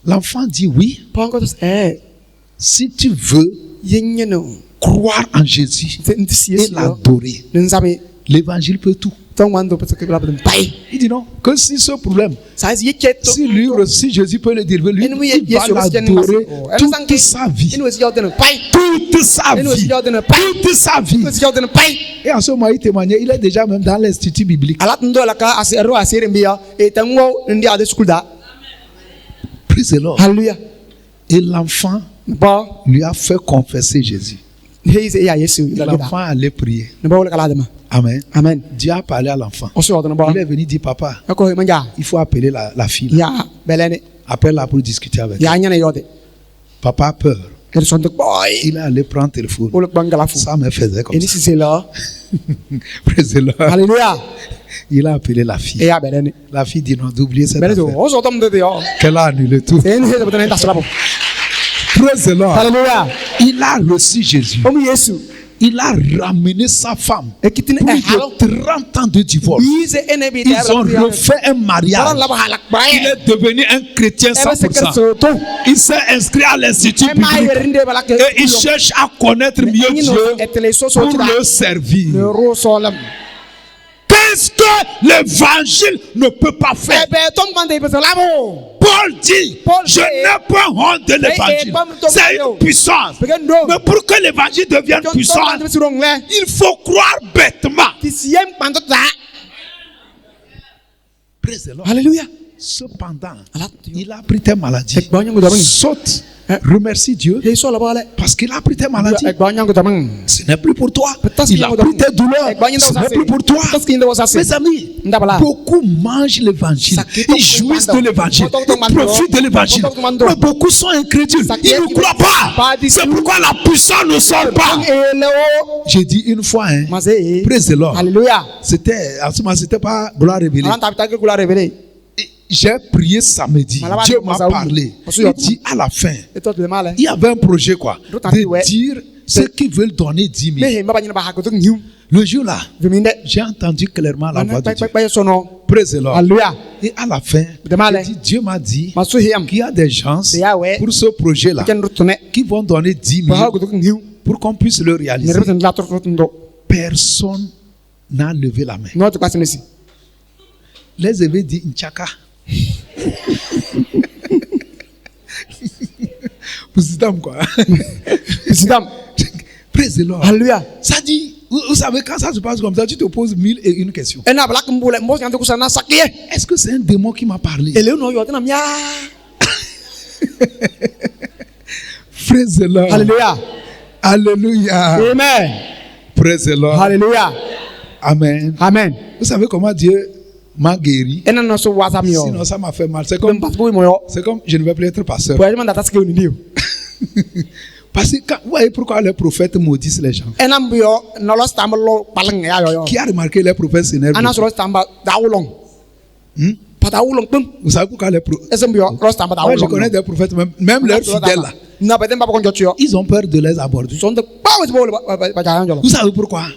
L'enfant dit oui. Si tu veux croire en Jésus et l'adorer, l'évangile peut tout. Il dit non, que si ce problème, si Jésus peut le dire, lui, il va l'adorer toute sa vie. Toute sa vie. Toute sa vie. Et en ce moment, il témoignait, il est déjà même dans l'institut biblique. Praise the Lord. Alléluia. Et l'enfant lui a fait confesser Jésus. L'enfant allait prier. Amen. Amen. Dieu a parlé à l'enfant. Il est venu dire, papa, il faut appeler la fille. Appelle-la pour discuter avec elle. Papa a peur. Il est allé prendre le téléphone. Ça me faisait comme ça. Praise the Lord. Alléluia. Il a appelé la fille. La fille dit non, d'oublier cette affaire. Qu'elle a annulé tout. Praise the Lord. Alléluia. Il a reçu Jésus. Il a ramené sa femme. Plus de 30 ans de divorce. Ils ont refait un mariage. Il est devenu un chrétien 100%. Il s'est inscrit à l'institut biblique. Et il cherche à connaître mieux Dieu pour le servir. Qu'est-ce que l'évangile ne peut pas faire? Paul dit, je n'ai pas honte de l'évangile. C'est une puissance. Mais pour que l'évangile devienne puissant, il faut croire bêtement. Praise the Lord. Alléluia. Cependant, il a pris tes maladies. Saute. Remercie Dieu parce qu'il a pris tes maladies. Ce n'est plus pour toi. Il a pris tes douleurs. Ce n'est plus pour toi. Mes amis, beaucoup mangent l'évangile. Ils jouissent de l'évangile. Ils profitent de l'évangile. Mais beaucoup sont incrédules. Ils ne croient pas. C'est pourquoi la puissance ne sort pas. J'ai dit une fois, praise the Lord. C'était, à ce moment, c'était pas gloire révélée. J'ai prié samedi. Dieu m'a parlé. Il dit à la fin, il y avait un projet quoi, de dire ceux qui veulent donner 10 000. Le jour là, j'ai entendu clairement la voix de Dieu. Praise the Lord. Et à la fin, Dieu m'a dit qu'il y a des gens pour ce projet là qui vont donner 10 000 pour qu'on puisse le réaliser. Personne n'a levé la main. Les évêques disent Nchaka. Quoi. Praise the Lord. Alléluia. Ça dit, vous savez, quand ça se passe comme ça, tu te poses 1001 questions. Est-ce que c'est un démon qui m'a parlé? Praise the Lord. Alléluia. Alléluia. Amen. Praise the Lord. Alléluia. Amen. Amen. Vous savez comment Dieu m'a guéri? Sinon ça m'a fait mal. C'est comme je ne vais plus être pasteur. Parce que vous voyez pourquoi les prophètes maudissent les gens. Qui a remarqué les prophètes s'énervent? Vous savez pourquoi les prophètes? Moi, je connais des prophètes, même leurs fidèles là. Ils ont peur de les aborder. Vous savez pourquoi?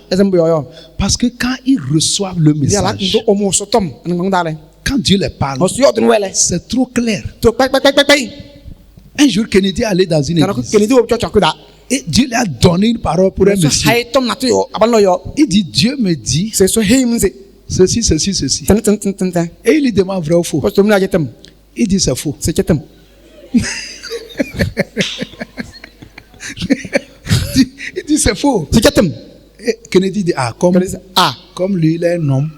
Parce que quand ils reçoivent le message, quand Dieu les parle, c'est trop clair. Un jour, Kennedy allait dans une église. Et Dieu lui a donné une parole pour un monsieur. Il dit, Dieu me dit ceci, ceci, ceci. Et il lui demande vrai ou faux. Il dit c'est faux. c'est faux. Et Kennedy dit, comme lui, il est un homme,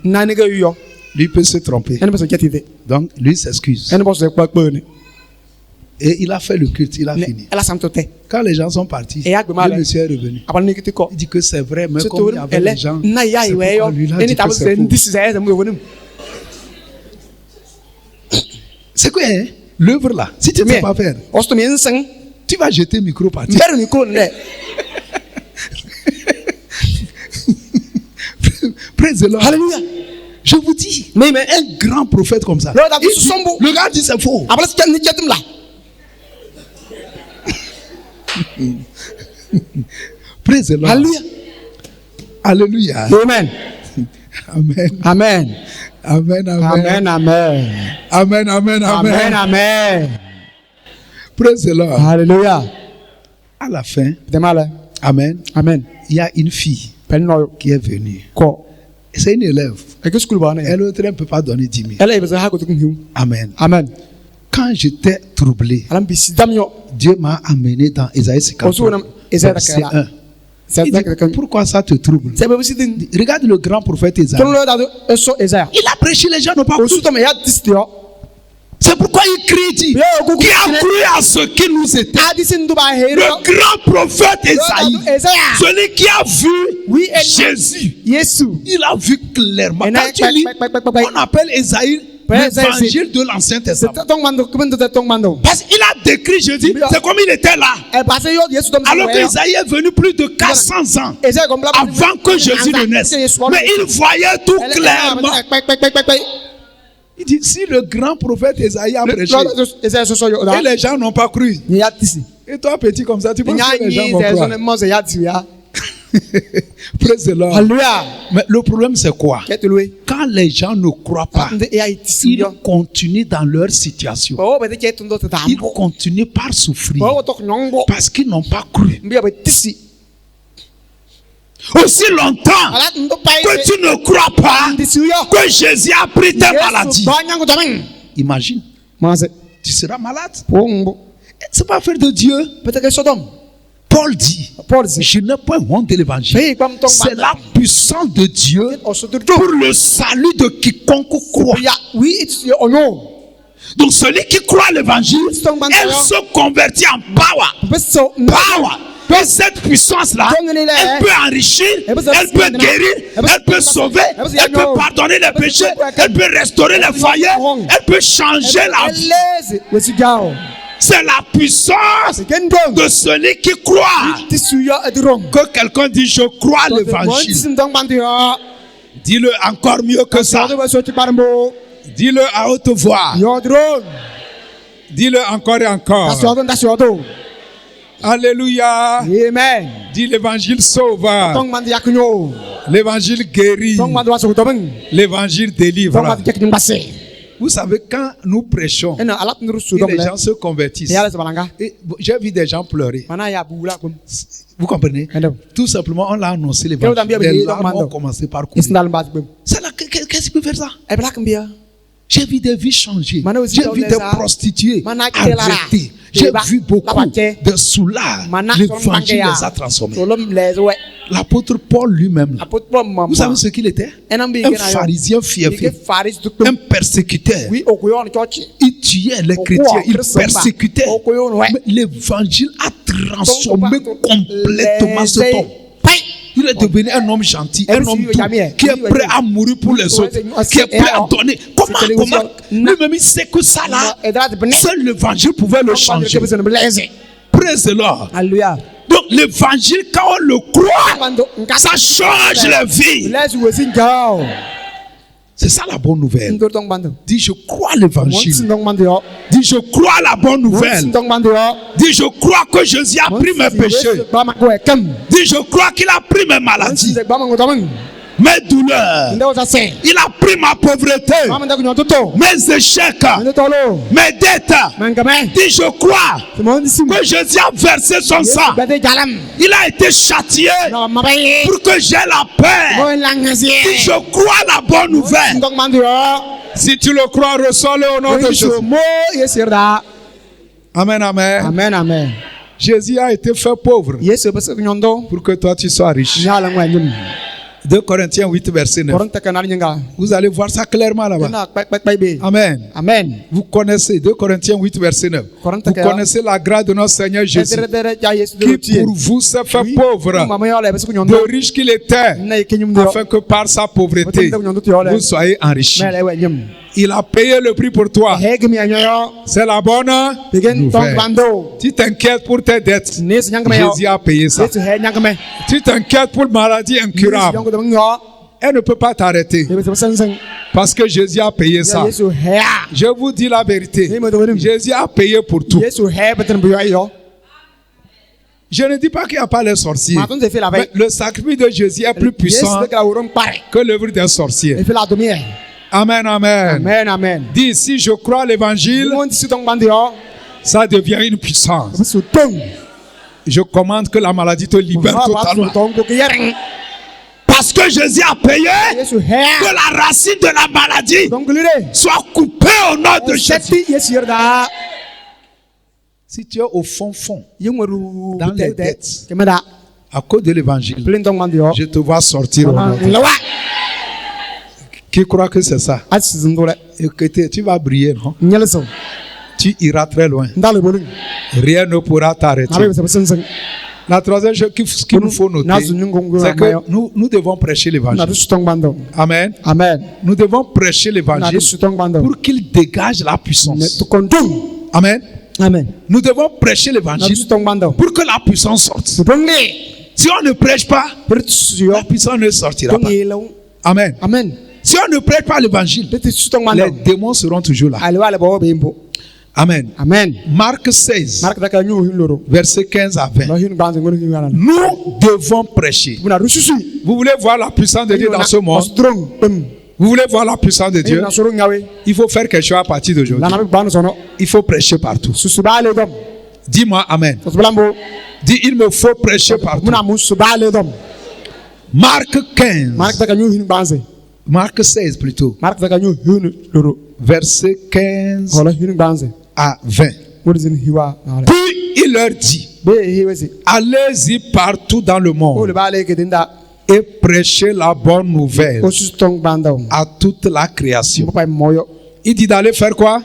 lui peut se tromper. Donc, lui s'excuse. Et il a fait le culte, il a fini. Quand les gens sont partis, le monsieur est revenu. Il dit que c'est vrai, mais comme il y avait les gens, c'est pourquoi lui là dit que c'est faux. C'est quoi, hein? L'œuvre là, si tu ne sais pas faire, tu vas jeter le micro par terre. Praise the Lord. Alléluia. Je vous dis, un grand prophète comme ça, le gars dit c'est faux. Praise the Lord. Alléluia. Alléluia. Amen. Amen. Amen. Amen. Amen. Amen. Amen. Amen. Amen. Amen. Praise the Lord. Alléluia. À la fin, amen. Amen. Il y a une fille qui est venue. C'est une élève. Elle ne peut pas donner 10 000. Amen. Amen. Quand j'étais troublé, Dieu m'a amené dans Ésaïe 53. Verset 1. Il dit, pourquoi ça te trouble? Regarde le grand prophète Ésaïe. Il a prêché, les gens n'ont pas cru. C'est pourquoi il crie, il dit, qui a cru à ce qui nous était? Le grand prophète Ésaïe, celui qui a vu Jésus, il a vu clairement. Quand tu lis, on appelle Ésaïe l'évangile de l'Ancien Testament. Parce qu'il a décrit Jésus, c'est comme il était là. Alors qu'Ésaïe est venu plus de 400 ans avant que Jésus ne naisse. Mais il voyait tout clairement. Il dit, si le grand prophète Ésaïe a prêché, et les gens n'ont pas cru, et toi petit comme ça, tu penses que les gens vont croire? Praise the Lord. Mais le problème c'est quoi? Quand les gens ne croient pas, ils continuent dans leur situation. Ils continuent par souffrir parce qu'ils n'ont pas cru. Aussi longtemps que tu ne crois pas que Jésus a pris tes maladies, imagine, tu seras malade. C'est pas affaire de Dieu. Paul dit, je n'ai pas honte de l'évangile. C'est la puissance de Dieu pour le salut de quiconque croit. Donc celui qui croit à l'évangile, elle se convertit en power. Et cette puissance-là, elle peut enrichir, elle peut guérir, elle peut sauver, elle peut pardonner les péchés, elle peut restaurer les foyers, elle peut changer la vie. C'est la puissance de celui qui croit. Que quelqu'un dit, je crois à l'évangile. Dis-le encore mieux que ça. Dis-le à haute voix. Dis-le encore et encore. Alléluia. Amen. Dis l'évangile sauve. L'évangile guérit. L'évangile délivre. Vous savez, quand nous prêchons, et les gens se convertissent, et j'ai vu des gens pleurer. Vous comprenez? Tout simplement, on l'a annoncé l'évangile. Les larmes ont commencé par couler. Qu'est-ce qui peut faire ça? J'ai vu des vies changer. J'ai vu des prostituées arrêtées. J'ai vu beaucoup de soulards. L'évangile les a transformés. L'apôtre Paul lui-même, vous savez ce qu'il était? Un pharisien fier, un persécuteur. Il tuait les chrétiens, il persécutait. Mais l'évangile a transformé complètement cet homme. Il est devenu un homme gentil, un homme doux, qui est prêt à mourir pour les autres, qui est prêt à donner. Comment lui-même il sait que ça là, seul l'évangile pouvait le changer. Praise the Lord. Alléluia. Donc l'évangile, quand on le croit, ça change la vie. C'est ça la bonne nouvelle. Dis, je crois à l'évangile. Dis, je crois à la bonne nouvelle. Dis, je crois que Jésus a pris mes péchés. Dis, je crois qu'il a pris mes maladies, mes douleurs. Il a pris ma pauvreté, mes échecs, mes dettes. Dis, je crois que Jésus a versé son sang. Il a été châtié pour que j'aie la paix. Dis, je crois à la bonne nouvelle. Si tu le crois, reçois-le au nom de Jésus. Amen, amen. Amen, amen. Jésus a été fait pauvre pour que toi tu sois riche. 2 Corinthiens 8, verset 9. Vous allez voir ça clairement là-bas. Amen. Amen. Vous connaissez 2 Corinthiens 8, verset 9. Vous connaissez la grâce de notre Seigneur Jésus qui pour vous s'est fait pauvre, de riche qu'il était, afin que par sa pauvreté vous soyez enrichis. Il a payé le prix pour toi. C'est la bonne nouvelle. Tu t'inquiètes pour tes dettes. Jésus a payé ça. Tu t'inquiètes pour maladie incurable. Elle ne peut pas t'arrêter. Parce que Jésus a payé ça. Je vous dis la vérité. Jésus a payé pour tout. Je ne dis pas qu'il n'y a pas les sorciers. Mais le sacrifice de Jésus est plus puissant que l'œuvre d'un sorcier. Amen, amen. Amen, amen. Dis, si je crois à l'évangile, ça devient une puissance. Je commande que la maladie te libère totalement. Parce que Jésus a payé, que la racine de la maladie soit coupée au nom de Jésus. Si tu es au fond, dans les dettes, à cause de l'évangile, je te vois sortir au nom de Jésus. Qui croit que c'est ça? Et tu vas briller, non? Tu iras très loin. Rien ne pourra t'arrêter. La troisième chose qu'il nous faut noter, c'est que nous devons prêcher l'évangile. Amen. Amen. Nous devons prêcher l'évangile pour qu'il dégage la puissance. Amen. Amen. Nous devons prêcher l'évangile pour que la puissance sorte. Si on ne prêche pas, la puissance ne sortira pas. Amen. Amen. Si on ne prêche pas l'évangile, les démons seront toujours là. Amen. Amen. Marc 16, verset 15 à 20. Nous devons prêcher. Vous voulez voir la puissance de Dieu dans ce monde? Vous voulez voir la puissance de Dieu? Il faut faire quelque chose à partir d'aujourd'hui. Il faut prêcher partout. Dis-moi Amen. Dis, il me faut prêcher partout. Marc 15. Marc 16 plutôt. Verset 15 à 20. Puis il leur dit, allez-y partout dans le monde et prêchez la bonne nouvelle à toute la création. Il dit d'aller faire quoi?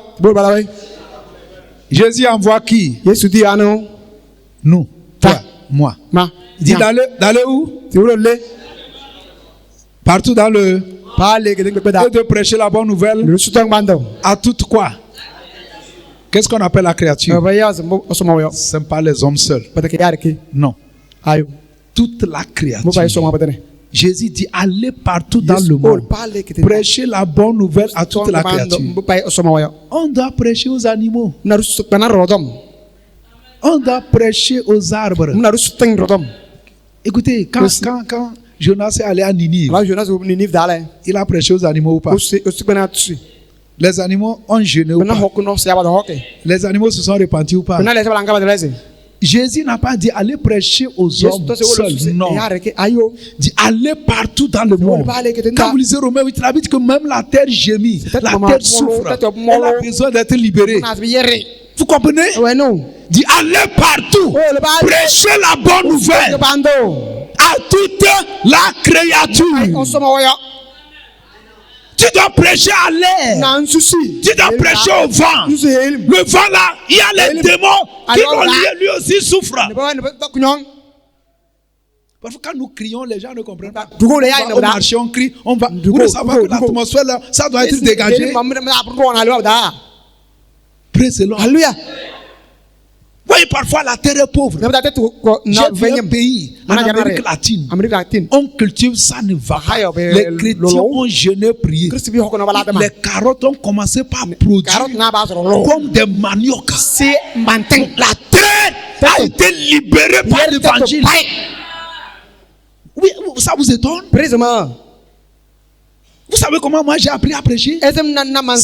Jésus envoie qui? Nous. Toi, moi. Il dit d'aller où? Partout dans le... Et de prêcher la bonne nouvelle à toute quoi? Qu'est-ce qu'on appelle la créature? Ce n'est pas les hommes seuls. Non. Toute la créature. Jésus dit, allez partout dans le monde. Prêchez la bonne nouvelle à toute la créature. On doit prêcher aux animaux. On doit prêcher aux arbres. Écoutez, quand Jonas est allé à Ninive, il a prêché aux animaux ou pas? Les animaux ont jeûné ou pas? Les animaux se sont repentis ou pas? Jésus n'a pas dit allez prêcher aux hommes seuls. Non. Il dit allez partout dans le monde. Quand vous lisez Romains 8, il a dit que même la terre gémit, la terre souffre. Elle a besoin d'être libérée. Vous comprenez? Il dit allez partout. Prêchez la bonne nouvelle à toute la créature. Tu dois prêcher à l'air. Tu dois prêcher au vent. Le vent là, il y a les démons qui vont lui aussi souffre. Parfois quand nous crions, les gens ne comprennent pas. On marche, on crie, on va. Vous devez savoir que l'atmosphère là, ça doit être dégagé. Praise the Lord. Alléluia. Oui, parfois la terre est pauvre. J'ai vu un pays en Amérique latine. On cultive, ça ne va pas. Les chrétiens ont jeûné, prié. Les carottes ont commencé par produire comme des maniocs. La terre a été libérée par l'évangile. Oui, ça vous étonne? Vous savez comment moi j'ai appris à prêcher? C'est dans ma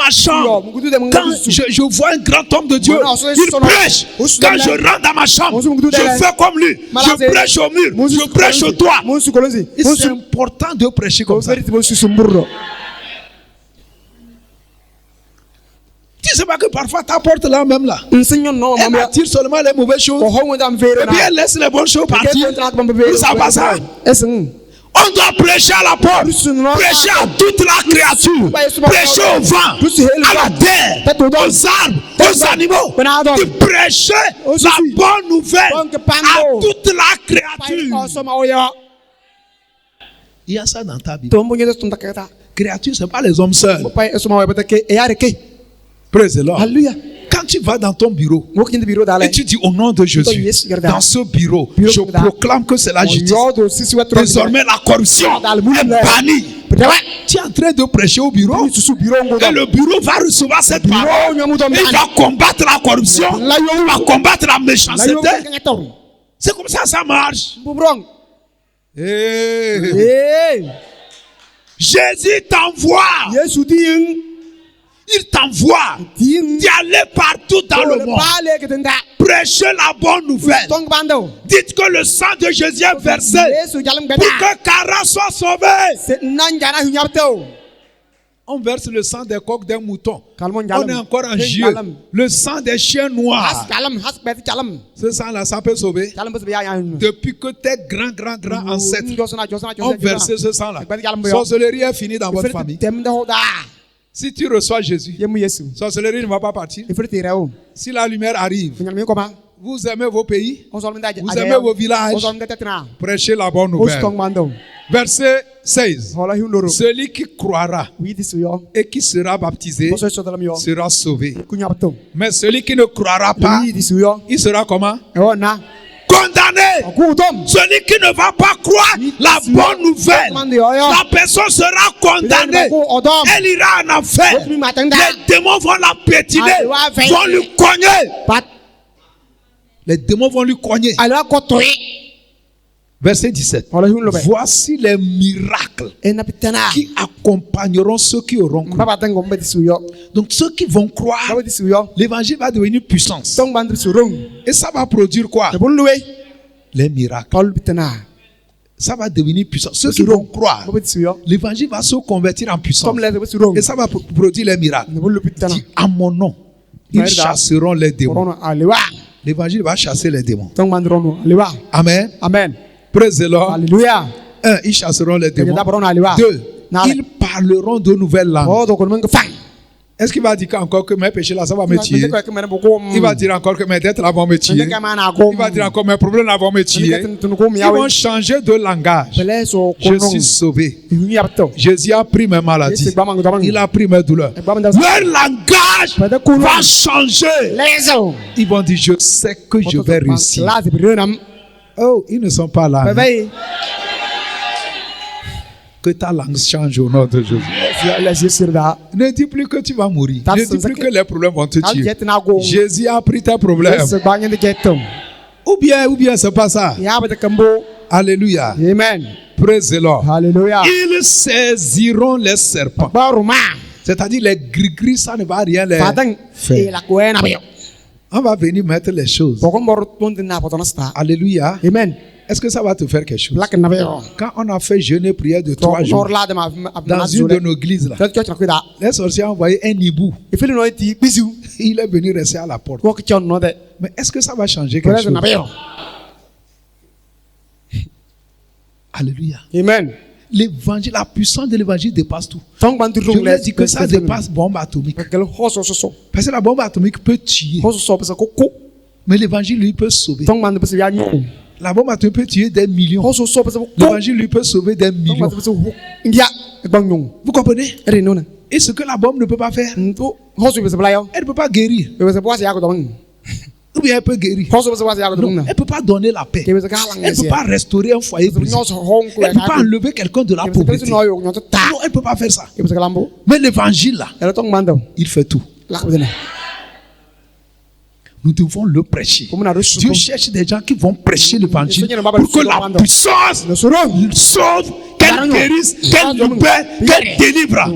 chambre. Quand je vois un grand homme de Dieu, il prêche. Quand je rentre dans ma chambre, je fais comme lui. Je prêche au mur, je prêche au toit. C'est important de prêcher comme ça. Tu C'est pas que parfois ta porte là même là. Elle attire seulement les mauvaises choses. Et puis elle laisse les bonnes choses partir. Ça va ça. On doit prêcher à la porte, prêcher à toute la créature, prêcher au vent, à la terre, aux arbres, aux animaux, de prêcher la bonne nouvelle à toute la créature. Il y a ça dans ta Bible. Créature, ce n'est pas les hommes seuls. Praise the Lord. Alléluia. Quand tu vas dans ton bureau et tu dis au nom de Jésus, dans ce bureau, je proclame que c'est la justice. Désormais, la corruption est bannie. Tu es en train de prêcher au bureau et le bureau va recevoir cette parole. Il va combattre la corruption, il va combattre la méchanceté. C'est comme ça, ça marche. Jésus t'envoie. Il t'envoie d'y aller partout dans le monde. Prêchez la bonne nouvelle. Dites que le sang de Jésus est versé pour que Kara soit sauvé. On verse le sang des coqs d'un mouton. On est encore en juillet. Le sang des chiens noirs. Ce sang-là, ça peut sauver. Depuis que tes grands ancêtres ont versé ce sang-là, sorcellerie est finie dans votre famille. Si tu reçois Jésus, sorcellerie ne va pas partir. Si la lumière arrive, vous aimez vos pays, vous aimez vos villages, prêchez la bonne nouvelle. Verset 16. Celui qui croira et qui sera baptisé sera sauvé. Mais celui qui ne croira pas, il sera comment? Condamné. Celui qui ne va pas croire la bonne nouvelle, la personne sera condamnée. Elle ira en enfer. Les démons vont la pétiner, vont lui cogner. Les démons vont lui cogner. Verset 17. Voici les miracles qui accompagneront ceux qui auront cru. Donc ceux qui vont croire, l'évangile va devenir puissance. Et ça va produire quoi? Les miracles. Ça va devenir puissant. Ceux qui vont croire, l'évangile va se convertir en puissance. Et ça va produire les miracles. Dis, à mon nom, ils chasseront les démons. L'évangile va chasser les démons. Amen. Amen. Praise the Lord. Alléluia. 1. Ils chasseront les démons. 2. Ils parleront de nouvelles langues. Est-ce qu'il va dire encore que mes péchés là, ça va me tuer? Il va dire encore que mes dettes là vont me tuer. Il va dire encore que mes problèmes là vont me tuer. Ils vont changer de langage. Je suis sauvé. Jésus a pris mes maladies. Il a pris mes douleurs. Leur langage va changer. Ils vont dire, je sais que je vais réussir. Oh, ils ne sont pas là. Que ta langue change au nom de Jésus. Ne dis plus que tu vas mourir. Ne dis plus que les problèmes vont te tuer. Jésus a pris tes problèmes. Ou bien c'est pas ça. Alléluia. Amen. Praise the Lord. Alléluia. Ils saisiront les serpents. C'est-à-dire les gris-gris, ça ne va rien les faire. On va venir mettre les choses. Alléluia. Amen. Est-ce que ça va te faire quelque chose? Quand on a fait jeûner prière de 3 jours dans une de nos églises là, les sorciers ont envoyé un hibou. Il est venu rester à la porte. Mais est-ce que ça va changer quelque chose? Alléluia. Amen. L'évangile, la puissance de l'évangile dépasse tout. Je vous ai dit que ça dépasse bombe atomique. Parce que la bombe atomique peut tuer. Mais l'évangile, lui, peut sauver. La bombe atomique peut tuer des millions. L'évangile, lui, peut sauver des millions. Vous comprenez? Et ce que la bombe ne peut pas faire, elle ne peut pas guérir. Ou bien elle peut guérir. Non, elle ne peut pas donner la paix. Elle ne peut pas restaurer un foyer brisé. Elle ne peut pas enlever quelqu'un de la pauvreté. Non, elle ne peut pas faire ça. Mais l'évangile là, il fait tout. Nous devons le prêcher. Dieu cherche des gens qui vont prêcher l'évangile pour que la puissance sauve, qu'elle guérisse, qu'elle libère, qu'elle délivre.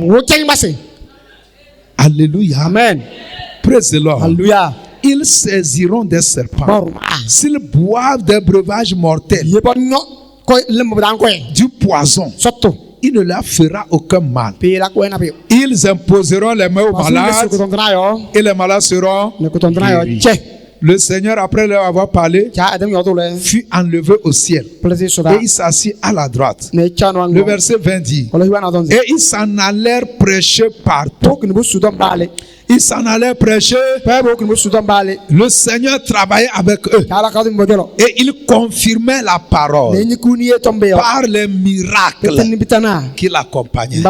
Alléluia. Amen. Praise the Lord. Alléluia. Ils saisiront des serpents. S'ils boivent des breuvages mortels, du poison, il ne leur fera aucun mal. Ils imposeront les mains aux malades et les malades seront guéris. Le Seigneur, après leur avoir parlé, fut enlevé au ciel et il s'assit à la droite. Le verset 20 dit, et ils s'en allèrent prêcher partout. Ils s'en allèrent prêcher. Le Seigneur travaillait avec eux et il confirmait la parole par les miracles qui l'accompagnaient.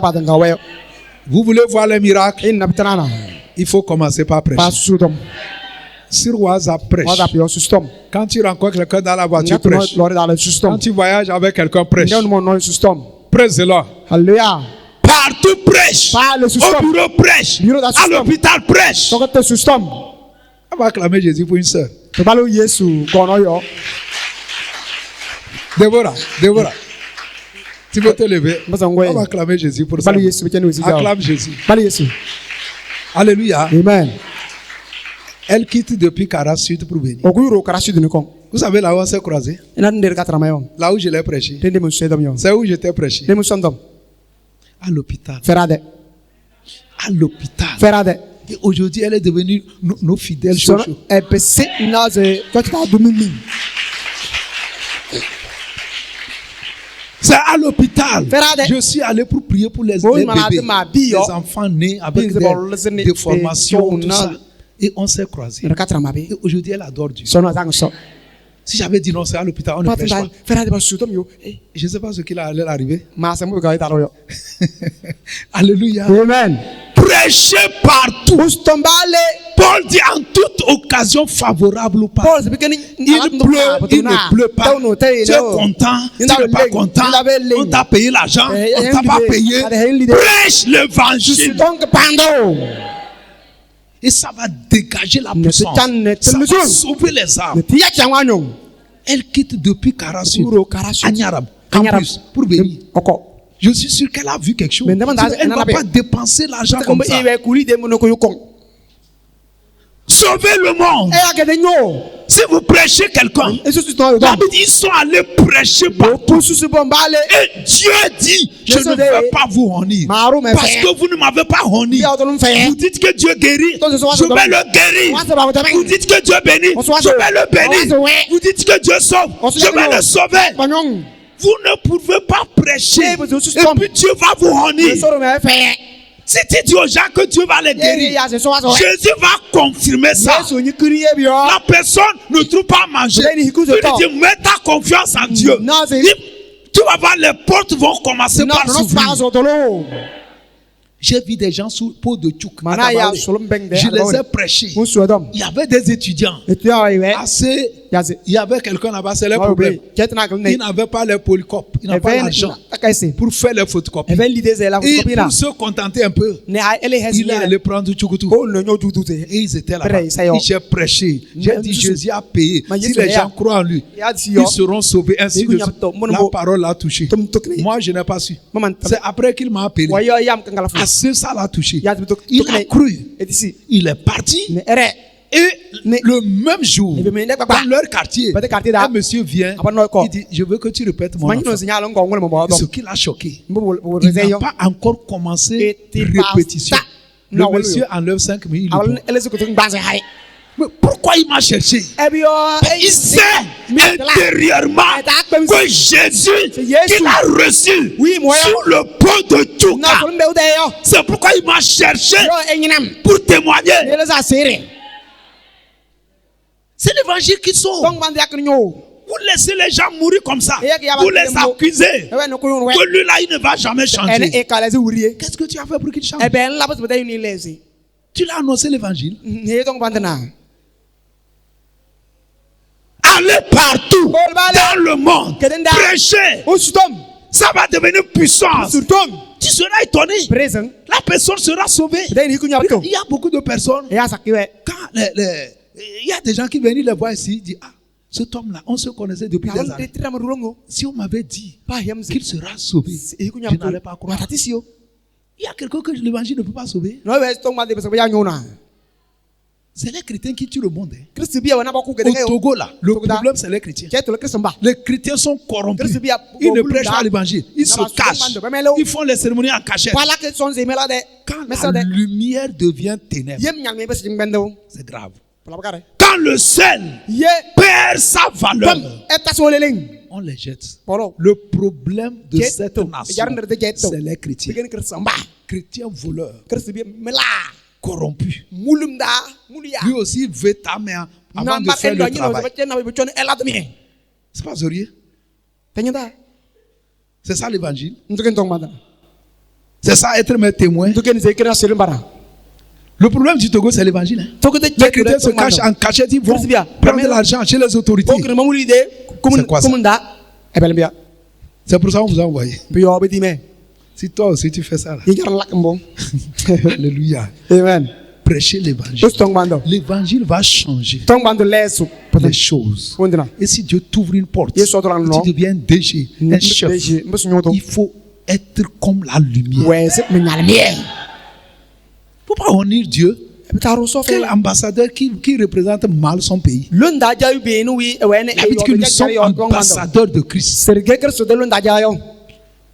Vous voulez voir les miracles? Il faut commencer par prêcher. Sur WhatsApp, prêche. Quand tu rencontres quelqu'un dans la voiture, prêche. Quand tu voyages avec quelqu'un, prêche. Praise the Lord. Partout prêche. Au bureau prêche. À l'hôpital prêche. On va acclamer Jésus pour une sœur. Déborah. Tu veux te lever? On va acclamer Jésus pour ça. Acclame Jésus. Alléluia. Amen. Elle quitte depuis Kara Sud pour venir. Vous savez là où on s'est croisés? Là où je l'ai prêché. C'est où j'étais prêché? À l'hôpital. À l'hôpital. Et aujourd'hui, elle est devenue nos fidèles chouchous. C'est à l'hôpital. Je suis allé pour prier pour les bébés, les enfants nés avec des déformations, tout ça. Et on s'est croisés. Et aujourd'hui, elle adore Dieu. Si j'avais dit non, c'est à l'hôpital, on ne prêche pas. Je ne sais pas ce qu'il allait arriver. Alléluia. Amen. Prêchez partout. Paul dit en toute occasion favorable ou pas. Il pleut, il ne pleut pas. Tu es content, tu n'es pas content. On t'a payé l'argent, on ne t'a pas payé. Prêche l'évangile. Et ça va dégager la puissance. Ça va sauver les âmes. Elle quitte depuis Karasu, Anyarab, campus, pour venir. Je suis sûr qu'elle a vu quelque chose. Elle ne va pas dépenser l'argent comme ça. Sauvez le monde. Si vous prêchez quelqu'un, ils sont allés prêcher partout. Et Dieu dit, je ne vais pas vous honir. Parce que vous ne m'avez pas honir. Vous dites que Dieu guérit, je vais le guérir. Vous dites que Dieu bénit, je vais le bénir. Vous dites que Dieu sauve, je vais le sauver. Vous ne pouvez pas prêcher et puis Dieu va vous honir. Si tu dis aux gens que Dieu va les guérir, Jésus va confirmer ça. La personne ne trouve pas à manger. Tu lui dis, mets ta confiance en Dieu. Tu vas voir, les portes vont commencer par s'ouvrir. J'ai vu des gens sous peau de tchouk. Je les ai prêchés. Il y avait des étudiants. Il y avait quelqu'un là-bas, c'est le problème. Ils n'avaient pas les polycopes. Ils n'avaient pas l'argent pour faire les photocopies. Et pour se contenter un peu, il est allé prendre tchoukutu. Et ils étaient là-bas. J'ai prêché. J'ai dit, Jésus a payé. Si les gens croient en lui, ils seront sauvés. Ainsi de suite. La parole l'a touché. Moi, je n'ai pas su. C'est après qu'il m'a appelé. Ça l'a touché. Il a cru. Il est parti. Et le même jour, dans leur quartier, un monsieur vient, il dit, je veux que tu répètes mon enfant. Ce qui l'a choqué, il n'a pas encore commencé répétition. Le monsieur enlève 5 minutes. Mais pourquoi il m'a cherché? Il sait intérieurement que Jésus qu'il a reçu sous le pot de Tchouka. C'est pourquoi il m'a cherché pour témoigner. C'est l'évangile qui sauve. Vous laissez les gens mourir comme ça. Vous les accusez. Que lui là, il ne va jamais changer. Qu'est-ce que tu as fait pour qu'il change? Tu l'as annoncé l'évangile. Allez partout dans le monde. Prêchez. Ça va devenir puissance. Tu seras étonné. La personne sera sauvée. Il y a beaucoup de personnes. Quand il y a des gens qui viennent les voir ici, disent, ah, cet homme-là, on se connaissait depuis des années. Si on m'avait dit qu'il sera sauvé, je n'allais pas croire. Il y a quelqu'un que l'évangile ne peut pas sauver. C'est les chrétiens qui tuent le monde. Au Au Togo, là, le problème, c'est les chrétiens. Les chrétiens sont corrompus. Ils ne prêchent pas l'évangile. Ils se cachent. Ils font les cérémonies en cachette. Quand la lumière devient ténèbres, c'est grave. Quand le sel perd sa valeur, on les jette. Le problème de cette nation, c'est les chrétiens. Chrétiens voleurs, corrompus. Lui aussi, il veut ta main avant de faire le travail. C'est pas sérieux. C'est ça l'évangile. C'est ça être mes témoins. Le problème du Togo, c'est l'évangile. Hein. Les chrétiens se cachent en cachette, ils vont prendre de l'argent chez les autorités. C'est quoi ça? C'est pour ça qu'on vous a envoyé. Si toi aussi tu fais ça là. Alléluia. Amen. Prêchez l'évangile. L'évangile va changer les choses. Et si Dieu t'ouvre une porte, tu deviens un DG, un chef, il faut être comme la lumière. Il ne faut pas honner Dieu. Quel ambassadeur qui représente mal son pays? Habite que nous sommes ambassadeurs de Christ.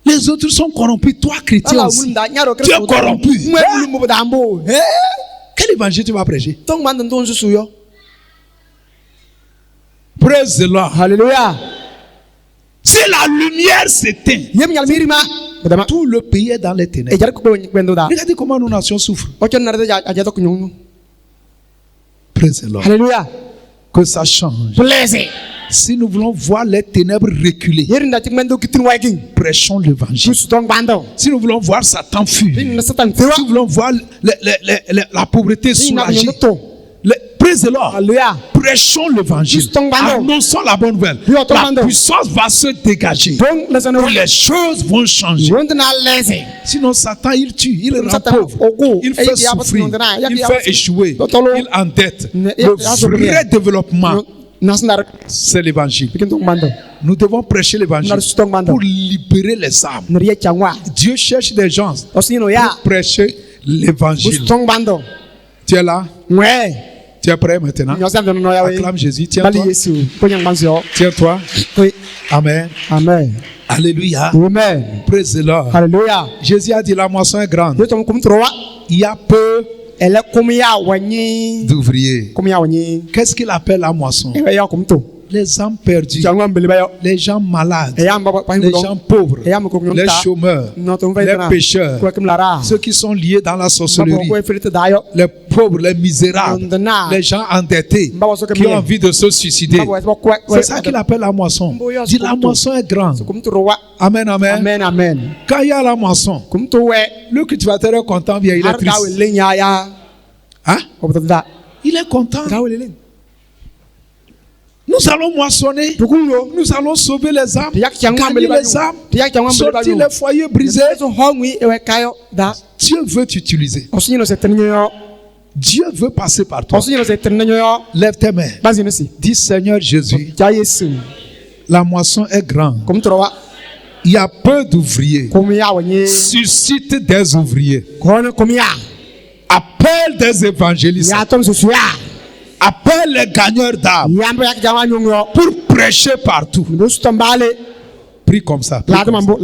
Les autres sont corrompus. Toi, chrétien aussi, tu es corrompu. Quel évangile tu vas prêcher? Praise the Lord. Alléluia. Si la lumière s'éteint, tout le pays est dans les ténèbres. Regardez comment nos nations souffrent. Praise the Lord. Alléluia. Que ça change. Si nous voulons voir les ténèbres reculer, prêchons l'évangile. Si nous voulons voir Satan fuir, si nous voulons voir la pauvreté soulagée, praise the Lord. Prêchons l'évangile. Annonçons la bonne nouvelle. La puissance va se dégager. Les choses vont changer. Sinon, Satan, il tue, il rend pauvre, il fait souffrir, il fait échouer, il endette. Le vrai développement, c'est l'évangile. Nous devons prêcher l'évangile pour libérer les âmes. Dieu cherche des gens pour prêcher l'évangile. Tu es là? Tu es prêt maintenant? Acclame Jésus. Tiens-toi. Tiens-toi. Amen. Amen. Alléluia. Amen. Praise the Lord. Alléluia. Jésus a dit la moisson est grande. Il y a peu d'ouvriers. Qu'est-ce qu'il appelle la moisson? Les âmes perdues, les gens malades, les gens pauvres, les chômeurs, les pécheurs, ceux qui sont liés dans la sorcellerie, les pauvres, les misérables, les gens endettés qui ont envie de se suicider. C'est ça qu'il appelle la moisson. Il dit la moisson est grande. Amen, amen. Amen, amen. Quand il y a la moisson, le cultivateur est content, il est triste. Hein? Il est content. Nous allons moissonner. Nous allons sauver les âmes, gagner les âmes, sortir les foyers brisés. Dieu veut t'utiliser. Dieu veut passer par toi. Lève tes mains. Dis Seigneur Jésus, la moisson est grande. Il y a peu d'ouvriers. Suscite des ouvriers. Appelle des évangélistes. Appelle les gagneurs d'âmes pour prêcher partout. Prie comme ça. Prie comme ça.